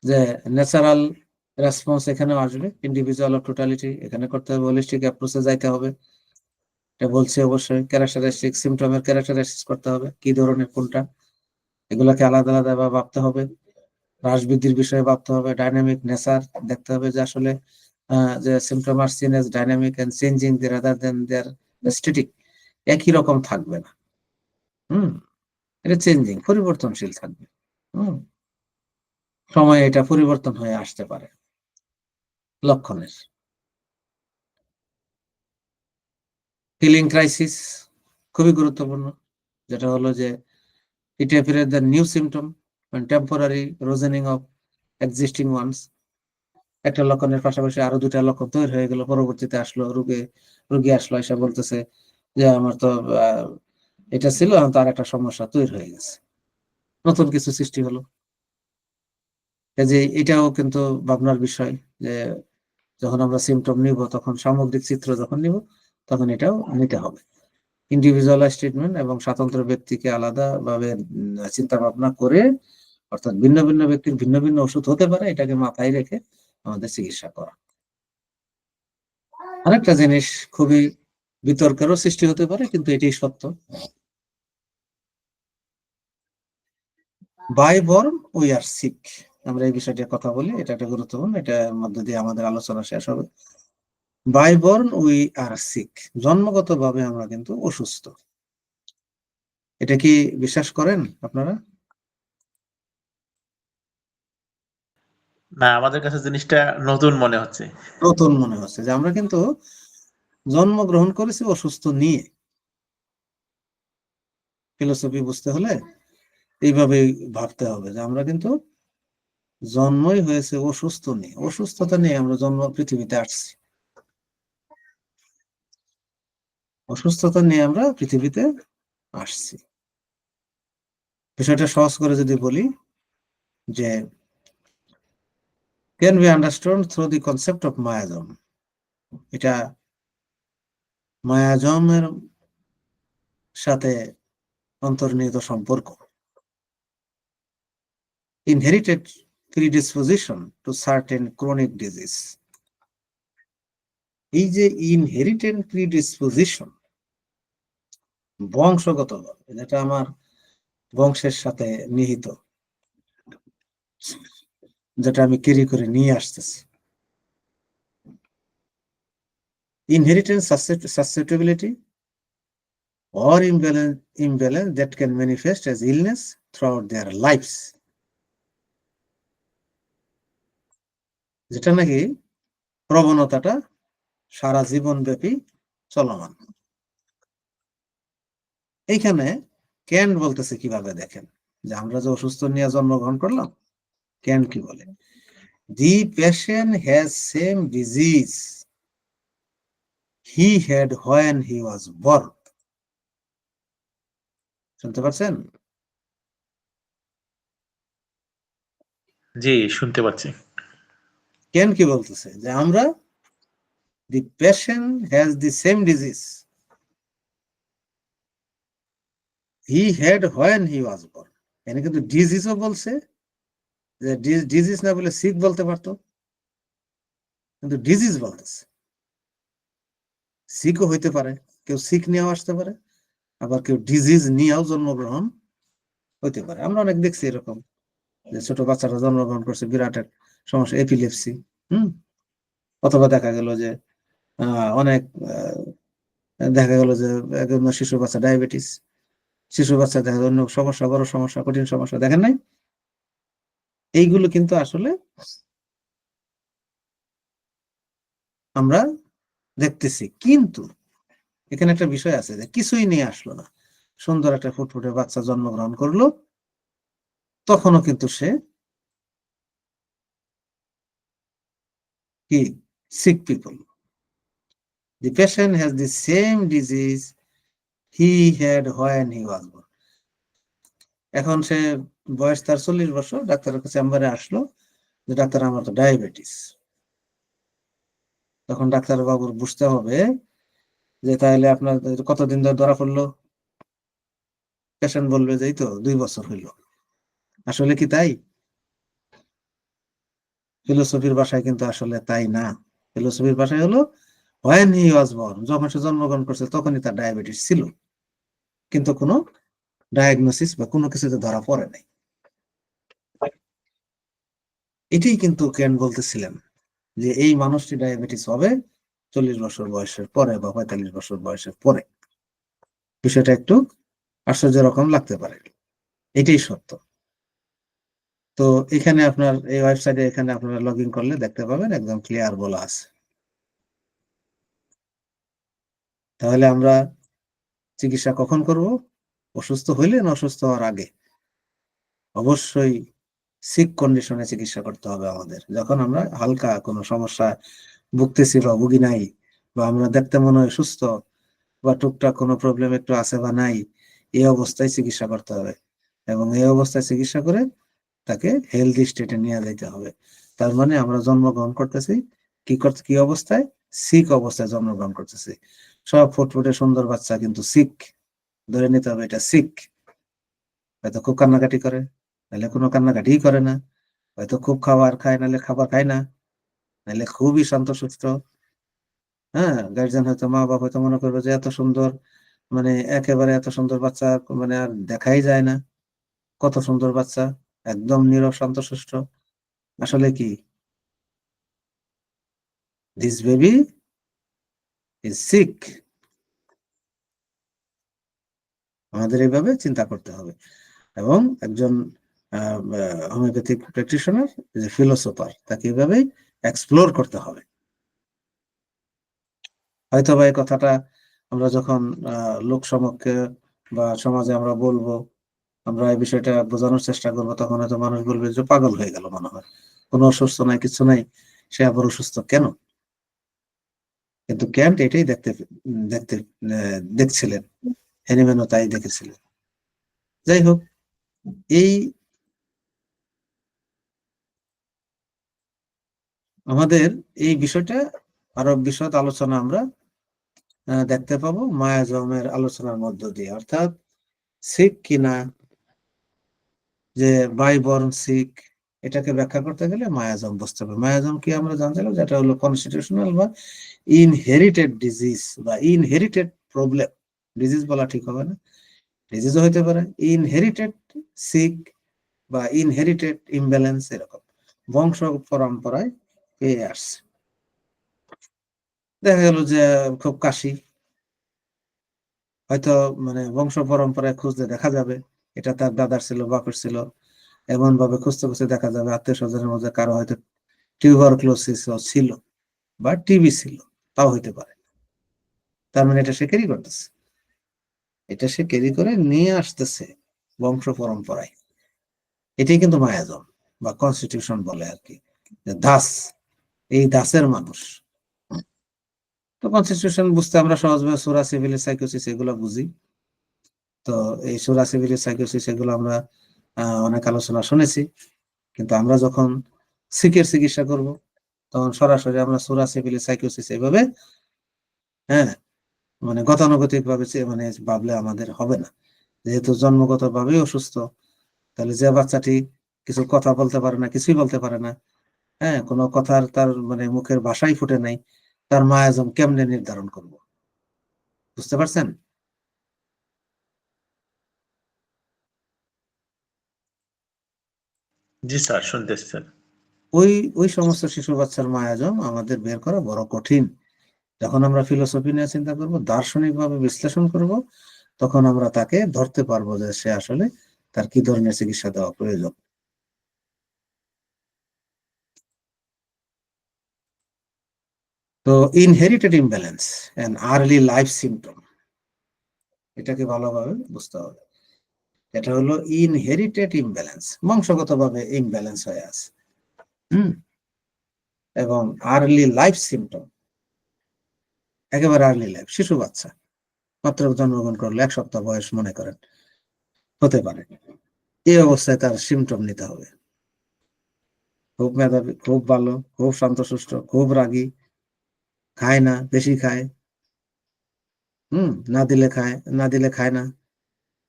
যে ন্যাচারাল রেসপন্স এখানেও আসবে, ইন্ডিভিজুয়াল অফ টোটালিটি এখানে করতে হবে, হোলিস্টিক অ্যাপ্রোচে যাইতে হবে। এটা বলছে অবশ্যই ক্যারেক্টারিস্টিক সিমটমের ক্যারেক্টারাইসিস করতে হবে, কি ধরনের কোনটা, এগুলোকে আলাদা আলাদা ভাবতে হবে। হ্রাস বৃদ্ধির বিষয়ে ভাবতে হবে, ডাইনামিক নেচার দেখতে হবে, যে আসলে যে symptom are seen as dynamic and changing rather than they're static, একই রকম থাকবে না। এটা চেঞ্জিং, পরিবর্তনশীল থাকবে। সময়ে এটা পরিবর্তন হয়ে আসতে পারে লক্ষণের। হিলিং ক্রাইসিস খুবই গুরুত্বপূর্ণ, যেটা হলো যে it appears the new symptom and temporary worsening of existing ones. একটা লক্ষণের পাশাপাশি আরো দুটা লক্ষণ তৈরি হয়ে গেল, পরবর্তীতে আসলো রোগী আসলো, এসে বলতেছে যে আমার তো এটা ছিল, তার একটা সমস্যা তৈরি হয়ে গেছে, নতুন কিছু সৃষ্টি হলো। যে এটাও কিন্তু ভাবনার বিষয়, যে যখন আমরা সিমটম নিব, তখন সামগ্রিক চিত্র যখন নিব, তখন এটাও নিতে হবে। ইন্ডিভিজুয়ালাইজ ট্রিটমেন্ট এবং স্বতন্ত্র ব্যক্তিকে আলাদাভাবে চিন্তা ভাবনা করে, অর্থাৎ ভিন্ন ভিন্ন ব্যক্তির ভিন্ন ভিন্ন ওষুধ হতে পারে, এটাকে মাথায় রেখে আমাদের চিকিৎসা করা। আরেকটা জিনিস খুবই বিতর্কেরও সৃষ্টি হতে পারে, কিন্তু এটাই সত্য। By born we are sick, আমরা এই বিষয়টা কথা বলি, এটা একটা গুরুত্বপূর্ণ, এটার মধ্যে দিয়ে আমাদের আলোচনা শেষ হবে। By born we are sick, জন্মগতভাবে আমরা কিন্তু অসুস্থ। এটা কি বিশ্বাস করেন আপনারা? না, আমাদের কাছে জিনিসটা নতুন মনে হচ্ছে। নতুন মনে হচ্ছে যে আমরা কিন্তু জন্মগ্রহণ করেছি অসুস্থ নিয়ে। ফিলোসফি বুঝতে হলে এইভাবেই ভাবতে হবে যে আমরা কিন্তু জন্মই হয়েছে অসুস্থ নিয়ে, অসুস্থতা নিয়ে আমরা পৃথিবীতে আসছি, অসুস্থতা নিয়ে আমরা পৃথিবীতে আসছি। বিষয়টা সহজ করে যদি বলি, যে can be understand through the concept of miasm. এটা মায়াজমের সাথে অন্তর্নিহিত সম্পর্ক। Inherited predisposition to certain chronic disease. এই যে ইনহেরিটেড প্রিডিসপোজিশন, বংশগতভাবে, যেটা আমার বংশের সাথে নিহিত, যেটা আমি ক্যারি করে নিয়ে আসতেছি। Inheritance susceptibility or imbalance that can manifest as illness throughout their lives, যেটা নাকি প্রবণতাটা সারা জীবন ব্যাপী চলমান। এইখানে ক্যান্ট বলতেছে কিভাবে, দেখেন, যে আমরা যে অসুস্থ নিয়ে জন্মগ্রহণ করলাম, ক্যান্ট কি বলে? The patient has same disease he had when he was born. শুনতে পাচ্ছেন? জি, শুনতে পাচ্ছি। ক্যান্ট কি বলতেছে? যে আমরা, the patient has the same disease he had when he was born. এখানে কিন্তু ডিজিজও বলছে, যে ডিজিজ না বলে সিক বলতে পারতো, কিন্তু ডিজিজ বলতেছে। সিকও হইতে পারে, কেউ সিক নিয়েও আসতে পারে, আবার কেউ ডিজিজ নিয়েও জন্মগ্রহণ হতে পারে। আমরা অনেক দেখছি এরকম যে ছোট বাচ্চারা জন্মগ্রহণ করছে বিরাট এক সমস্যা, এপিলেপসি। অথবা দেখা গেল যে অনেক দেখা গেল যে একজন শিশু বাচ্চা ডায়াবেটিস, শিশু বাচ্চা দেখা গেল অন্য সমস্যা, বড় সমস্যা, কঠিন সমস্যা, দেখেন নাই? এইগুলো কিন্তু আসলে আমরা দেখতেছি, কিন্তু এখানে একটা বিষয় আছে যে কিছুই নিয়ে আসলো না, সুন্দর একটা ফুটফুটে বাচ্চা জন্মগ্রহণ করলো, তখনও কিন্তু সে কি sick people, the patient has the same disease he had when he was born. এখন সে বয়স তার 40 বছর, ডাক্তারের কাছে চেম্বারে আসলো যে ডাক্তার আমার তো ডায়াবেটিস। তখন ডাক্তার বাবুর বুঝতে হবে যে তাহলে আপনার কতদিন ধরে ধরা পড়লো। পেশেন্ট বলবে যে এই তো 2 বছর হইলো। আসলে কি তাই? ফিলোসফির ভাষায় কিন্তু আসলে তাই না। ফিলোসফির ভাষায় হলো when he was born, যখন সে জন্মগ্রহণ করছে তখনই তার ডায়াবেটিস ছিল, কিন্তু কোনো ডায়াগনোসিস বা কোনো কিছুতে ধরা পড়ে নাই। এটাই কিন্তু কেন বলতেছিলেন যে এই মানুষটি ডায়াবেটিস হবে 40 বছর বয়সের পরে বা 45 বছর বয়সের পরে। বিষয়টা একটু আশ্চর্য রকম লাগতে পারে, এটাই সত্য। তো এখানে আপনার এই ওয়েবসাইটে এখানে আপনারা লগ ইন করলে দেখতে পাবেন একদম ক্লিয়ার বলা আছে। তাহলে আমরা চিকিৎসা কখন করব? অসুস্থ হইলে না অসুস্থ হওয়ার আগে? অবশ্যই সিক কন্ডিশনে চিকিৎসা করতে হবে আমাদের। যখন আমরা হালকা কোনো সমস্যা ভুগতেছি বা ভুগি নাই, বা আমরা দেখতে মনে হয় সুস্থ, বা টুকটাক কোনো প্রবলেম একটু আছে বা নাই, এই অবস্থায় চিকিৎসা করতে হবে। এবং এই অবস্থায় চিকিৎসা করে তাকে হেলদি স্টেটে নিয়ে যেতে হবে। তার মানে আমরা জন্মগ্রহণ করতেছি কি অবস্থায়? সিক অবস্থায় জন্মগ্রহণ করতেছি। সব ফুটফুটে সুন্দর বাচ্চা কিন্তু সিক, ধরে নিতে হবে এটা সিক। হয়তো খুব কান্নাকাটি করে, নাহলে কোনো কান্নাকাটিই করে না, হয়তো খুব খাবার খায়, নাহলে খাবার খায় না, নাহলে খুবই শান্তশিষ্ট। হ্যাঁ, গার্জিয়ান হয়তো, মা বাবা হয়তো মনে করবে যে এত সুন্দর, মানে একেবারে এত সুন্দর বাচ্চা মানে আর দেখাই যায় না, কত সুন্দর বাচ্চা, একদম নীরব শান্তশিষ্ট। আসলে কি, দিস বেবি ইজ সিক। আমাদের এইভাবে চিন্তা করতে হবে। এবং একজন হোমিওপ্যাথিক প্র্যাকটিশনার, যে ফিলোসোফার, তাকে এইভাবেই এক্সপ্লোর করতে হবে। হয়তো বা এই কথাটা আমরা যখন লোক সমক্ষে বা সমাজে আমরা বলবো, আমরা এই বিষয়টা বোঝানোর চেষ্টা করবো, তখন হয়তো মানুষ বলবে যে পাগল হয়ে গেল মনে হয়, কোনো অসুস্থ নাই, কিছু নাই, সে আবার অসুস্থ কেন? কিন্তু ক্যান্ট এটাই দেখতে দেখছিলেন, হেনিম্যানও তাই দেখেছিলেন। যাই হোক, এই আমাদের এই বিষয়টা আরো বিশদ আলোচনা আমরা দেখতে পাবো মায়াজমের আলোচনার মধ্য দিয়ে। অর্থাৎ সিক কিনা, যে বাই বর্ন সিক, এটাকে ব্যাখ্যা করতে গেলে মায়াজম বুঝতে হবে। মায়াজম কি আমরা জানছিলাম, যেটা হলো কনস্টিটিউশনাল বা ইনহেরিটেড ডিজিজ বা ইনহেরিটেড প্রবলেম। ডিজিজ বলা ঠিক হবে না, ডিজিজও হইতে পারে, ইনহেরিটেড সিক বা ইনহেরিটেড ইমব্যালেন্স, এরকম বংশ পরম্পরায় পেয়ে আসছে। দেখা গেল যে খুব কাশি, হয়তো মানে বংশ পরম্পরায় খুঁজলে দেখা যাবে এটা তার দাদার ছিল, বাপের ছিল। এমন ভাবে খুঁজতে খুঁজতে দেখা যাবে আত্মীয় স্বজনের মধ্যে কারো হয়তো টিউবারক্লোসিস ছিল বা টিবি ছিল, তাও হইতে পারে। তার মানে এটা সে ক্যারি করতেছে, এটা সে ক্যারি করে নিয়ে আসতেছে বংশ পরম্পরায়। এটাই কিন্তু মায়াজম বা কনস্টিটিউশন বলে আর কি, দাস, এই দাসের মানুষ। তো কনস্টিটিউশন বুঝতে আমরা সহজভাবে সূরা সিভিল সাইকোসিস এগুলো বুঝি। তো এই সূরা সিভিল সাইকোসিস এগুলো আমরা অনেক আলোচনা শুনেছি, কিন্তু আমরা যখন সিকের চিকিৎসা করব, তখন সরাসরি আমরা সূরা সিভিল সাইকোসিস এইভাবে, হ্যাঁ, মানে গতানুগতিক ভাবে মানে ভাবলে আমাদের হবে না। যেহেতু জন্মগত ভাবেই অসুস্থ, তাহলে যে বাচ্চাটি কিছু কথা বলতে পারে না, কিছুই বলতে পারে না, হ্যাঁ, কোনো কথার তার মানে মুখের ভাষাই ফুটে নাই, তার মায়াজম কেমনে নির্ধারণ করব? বুঝতে পারছেন? জি স্যার, শুনতেছি স্যার। ওই ওই সমস্ত শিশু বাচ্চার মায়াজম আমাদের বের করা বড় কঠিন। যখন আমরা ফিলোসফি নিয়ে চিন্তা করব, দার্শনিকভাবে বিশ্লেষণ করব, তখন আমরা তাকে ধরতে পারবো যে সে আসলে তার কি ধরনের চিকিৎসা দেওয়া প্রয়োজন। তো inherited imbalance and early life symptom, এটাকে ভালোভাবে বুঝতে হবে। এটা হলো ইনহেরিটেড ইমব্যালেন্স, বংশগতভাবে ইমব্যালেন্স হয়ে আছে। এবং আর্লি লাইফ সিমটম, একেবারে আর্লি লাইফ, শিশু বাচ্চা মাত্র জন্মগ্রহণ করলে 1 সপ্তাহ বয়স মনে করেন হতে পারে, এই অবস্থায় তার সিমটম নিতে হবে। খুব মেধাবী, খুব ভালো, খুব শান্তশিষ্ট, খুব রাগী, খায় না, বেশি খায়, না দিলে খায়, না দিলে খায় না,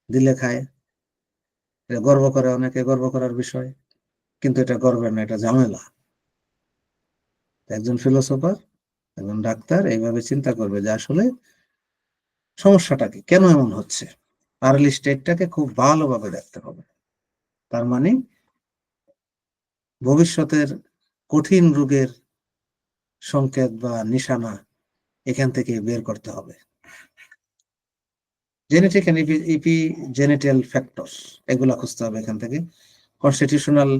দিলে খায়। এটা গর্ব করে, অনেকে গর্ব করার বিষয়, কিন্তু এটা গর্বের না, এটা ঝামেলা। একজন ফিলোসোফার, একজন ডাক্তার এইভাবে চিন্তা করবে যে আসলে সমস্যাটা কি, কেন এমন হচ্ছে। আর্লি স্টেটটাকে খুব ভালোভাবে দেখতে হবে। তার মানে ভবিষ্যতের কঠিন রোগের সংকেত বা নিশানা এখান থেকে বের করতে হবে। জেনেটিক এন্ড ইপিজেনেটিয়াল ফ্যাক্টরস, এগুলা খুঁজতে হবে এখান থেকে। কনস্টিটিউশনাল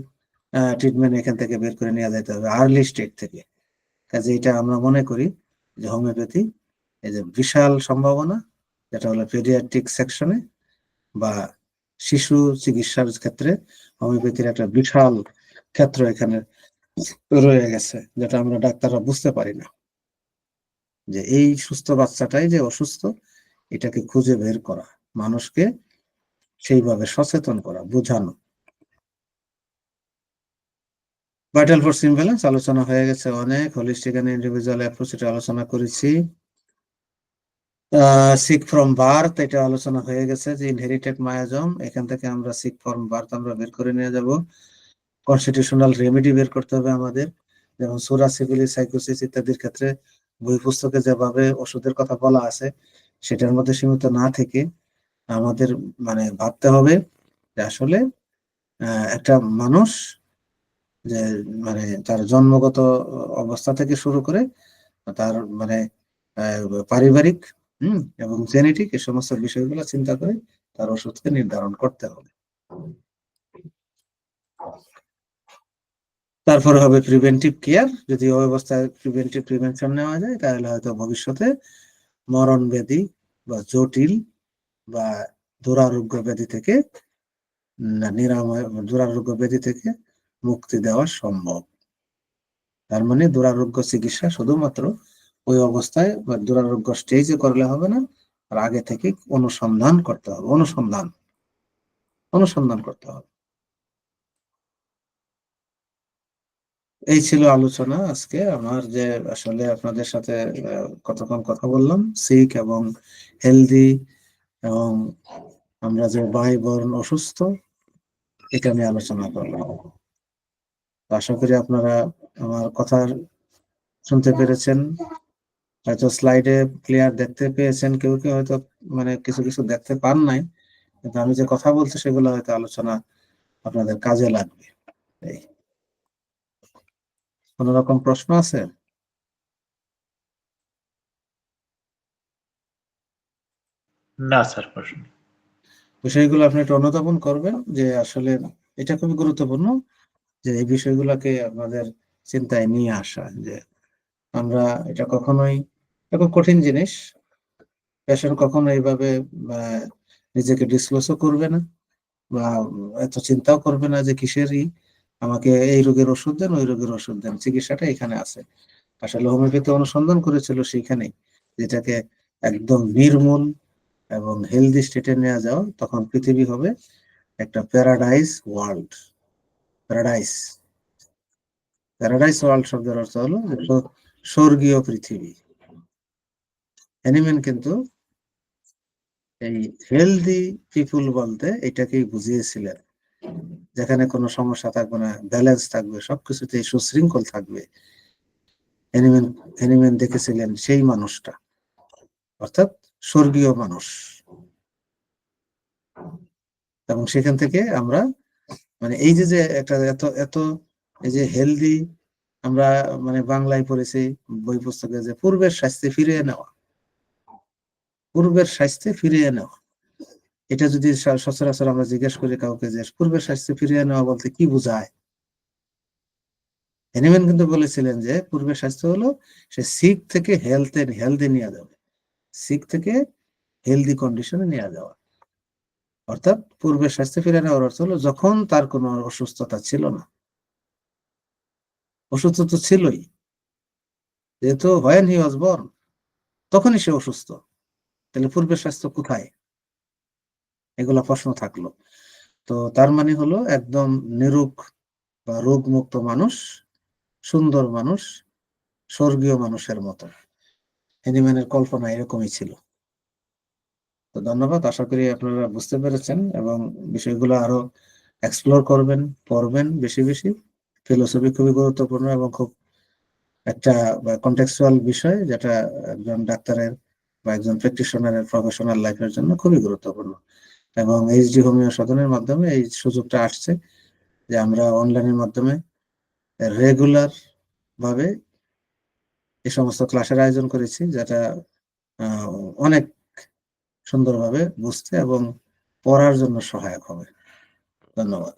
ট্রিটমেন্ট এখান থেকে বের করে নেওয়া যেতে হবে আর্লি স্টেট থেকে। কাজে এটা আমরা মনে করি যে হোমিওপ্যাথি এই যে বিশাল সম্ভাবনা, যেটা হলো পেডিয়াট্রিক সেকশনে বা শিশু চিকিৎসার ক্ষেত্রে হোমিওপ্যাথির একটা বিশাল ক্ষেত্র এখানে রয়ে গেছে, যেটা আমরা ডাক্তাররা বুঝতে পারি না। যে এই সুস্থ বাচ্চাটাই যে অসুস্থ, এটাকে খুঁজে বের করা, মানুষকে সেইভাবে সচেতন করা, বোঝানো। ভাইটাল ফোর্স ইমব্যালেন্স আলোচনা হয়ে গেছে অনেক, হোলিস্টিক এন্ড ইন্ডিভিজুয়াল অ্যাপ্রোচ এটা আলোচনা করেছি। সিক ফ্রম বার্থ এটা আলোচনা হয়ে গেছে, যে ইনহেরিটেড মায়াজম, এখান থেকে আমরা সিক ফ্রম বার্থ আমরা বের করে নিয়ে যাব। কনস্টিটিউশনাল রেমেডি বের করতে হবে আমাদের, যেমন সোরা সিভিলি সাইকোসিস ইত্যাদির ক্ষেত্রে বই পুস্তকে যেভাবে ওষুধের কথা বলা আছে সেটার মধ্যে সীমিত না থেকে আমাদের মানে ভাবতে হবে যে আসলে একটা মানুষ যে মানে তার জন্মগত অবস্থা থেকে শুরু করে তার মানে পারিবারিক এবং জেনেটিক এই সমস্ত বিষয়গুলো চিন্তা করে তার ওষুধকে নির্ধারণ করতে হবে। তারপরে হবে প্রিভেন্টিভ কেয়ার, যদি ওই অবস্থায় প্রিভেনশন নেওয়া যায় তাহলে হয়তো ভবিষ্যতে মরণ ব্যাধি বা জটিল বা দুরারোগ্য ব্যাধি থেকে নিরাময়, দুরারোগ্য ব্যাধি থেকে মুক্তি দেওয়া সম্ভব। তার মানে দুরারোগ্য চিকিৎসা শুধুমাত্র ওই অবস্থায় বা দুরারোগ্য স্টেজে করলে হবে না, আর আগে থেকে অনুসন্ধান করতে হবে, অনুসন্ধান করতে হবে। এই ছিল আলোচনা আজকে আমার, যে আসলে আপনাদের সাথে কতক্ষণ কথা বললাম সিক এবং হেলদি, এবং আমরা যে ভাই বোন অসুস্থ এটা নিয়ে আলোচনা করলাম। আশা করি আপনারা আমার কথা শুনতে পেরেছেন, হয়তো স্লাইডে ক্লিয়ার দেখতে পেয়েছেন, কেউ কেউ হয়তো মানে কিছু কিছু দেখতে পান নাই, কিন্তু আমি যে কথা বলছি সেগুলো হয়তো আলোচনা আপনাদের কাজে লাগবে। এই, কোন রকম প্রশ্ন আছে? না স্যার, প্রশ্ন। বিষয়গুলো আপনি একটু অনুধাবন করবেন যে আসলে এটা খুবই গুরুত্বপূর্ণ, যে এই বিষয়গুলোকে আপনাদের চিন্তায় নিয়ে আসা, যে আমরা এটা কখনোই, এটা খুব কঠিন জিনিস, পেশেন্ট কখনো এইভাবে আহ, নিজেকে ডিসক্লোজও করবে না বা এত চিন্তাও করবে না যে কিসেরই আমাকে এই রোগের ওষুধ দেন, ওই রোগের ওষুধ দেন, চিকিৎসাটা এখানে আছে। আসলে হোমিওপ্যাথি অনুসন্ধান করেছিল সেইখানেই, যেটাকে একদম নির্মূল এবং হেলদি স্টেটে নিয়ে যাও, তখন পৃথিবী হবে একটা paradise world. Paradise, paradise world শব্দের অর্থ হলো স্বর্গীয় পৃথিবী। অ্যানিম্যান কিন্তু এই হেলদি পিপুল বলতে এটাকেই বুঝিয়েছিলেন, যেখানে কোনো সমস্যা থাকবে না, ব্যালেন্স থাকবে, সবকিছুতে সুশৃঙ্খল থাকবে। অ্যানিম্যান, অ্যানিম্যান দেখেছিলেন সেই মানুষটা, অর্থাৎ স্বর্গীয় মানুষ। এবং সেখান থেকে আমরা মানে এই যে যে একটা এত এত এই যে হেলদি, আমরা মানে বাংলায় পড়েছি বই পুস্তকে যে পূর্বের স্বাস্থ্যে ফিরিয়ে নেওয়া, পূর্বের স্বাস্থ্যে ফিরিয়ে নেওয়া, এটা যদি সচরাচর আমরা জিজ্ঞেস করি কাউকে যে পূর্বের স্বাস্থ্যে ফিরিয়ে নেওয়া বলতে কি বোঝায়, হ্যানিম্যান কিন্তু বলেছিলেন যে পূর্বের স্বাস্থ্য হলো সে সিক থেকে হেলথে নিয়ে যাবে, সিক থেকে হেলদি কন্ডিশনে নিয়ে যাওয়া। অর্থাৎ পূর্বের স্বাস্থ্যে ফিরে নেওয়ার অর্থ হলো যখন তার কোনো অসুস্থতা ছিল না, অসুস্থ তো ছিলই, যেহেতু হোয়েন হি ওয়াজ বর্ন তখনই সে অসুস্থ, তাহলে পূর্বের স্বাস্থ্য কোথায়, এগুলা প্রশ্ন থাকলো। তো তার মানে হলো একদম নিরোগ বা রোগমুক্ত মানুষ, সুন্দর মানুষ, স্বর্গীয় মানুষের মতো। হ্যানিম্যানের কল্পনা এরকমই ছিল। তো ধন্যবাদ, আশা করি আপনারা বুঝতে পেরেছেন এবং বিষয়গুলো আরো এক্সপ্লোর করবেন, পড়বেন বেশি বেশি। ফিলোসফি খুবই গুরুত্বপূর্ণ এবং খুব একটা কন্টেক্সচুয়াল বিষয়, যেটা একজন ডাক্তারের বা একজন প্র্যাকটিশনারের প্রফেশনাল লাইফের জন্য খুবই গুরুত্বপূর্ণ। এবং এইচডি হোমিও সাধনের মাধ্যমে এই সুযোগটা আসছে যে আমরা অনলাইনের মাধ্যমে রেগুলার ভাবে এই সমস্ত ক্লাসের আয়োজন করেছি, যেটা আহ, অনেক সুন্দরভাবে বুঝতে এবং পড়ার জন্য সহায়ক হবে। ধন্যবাদ।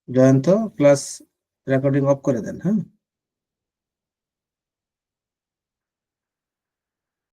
জয়ন্ত, ক্লাস রেকর্ডিং অফ করে দেন, হ্যাঁ।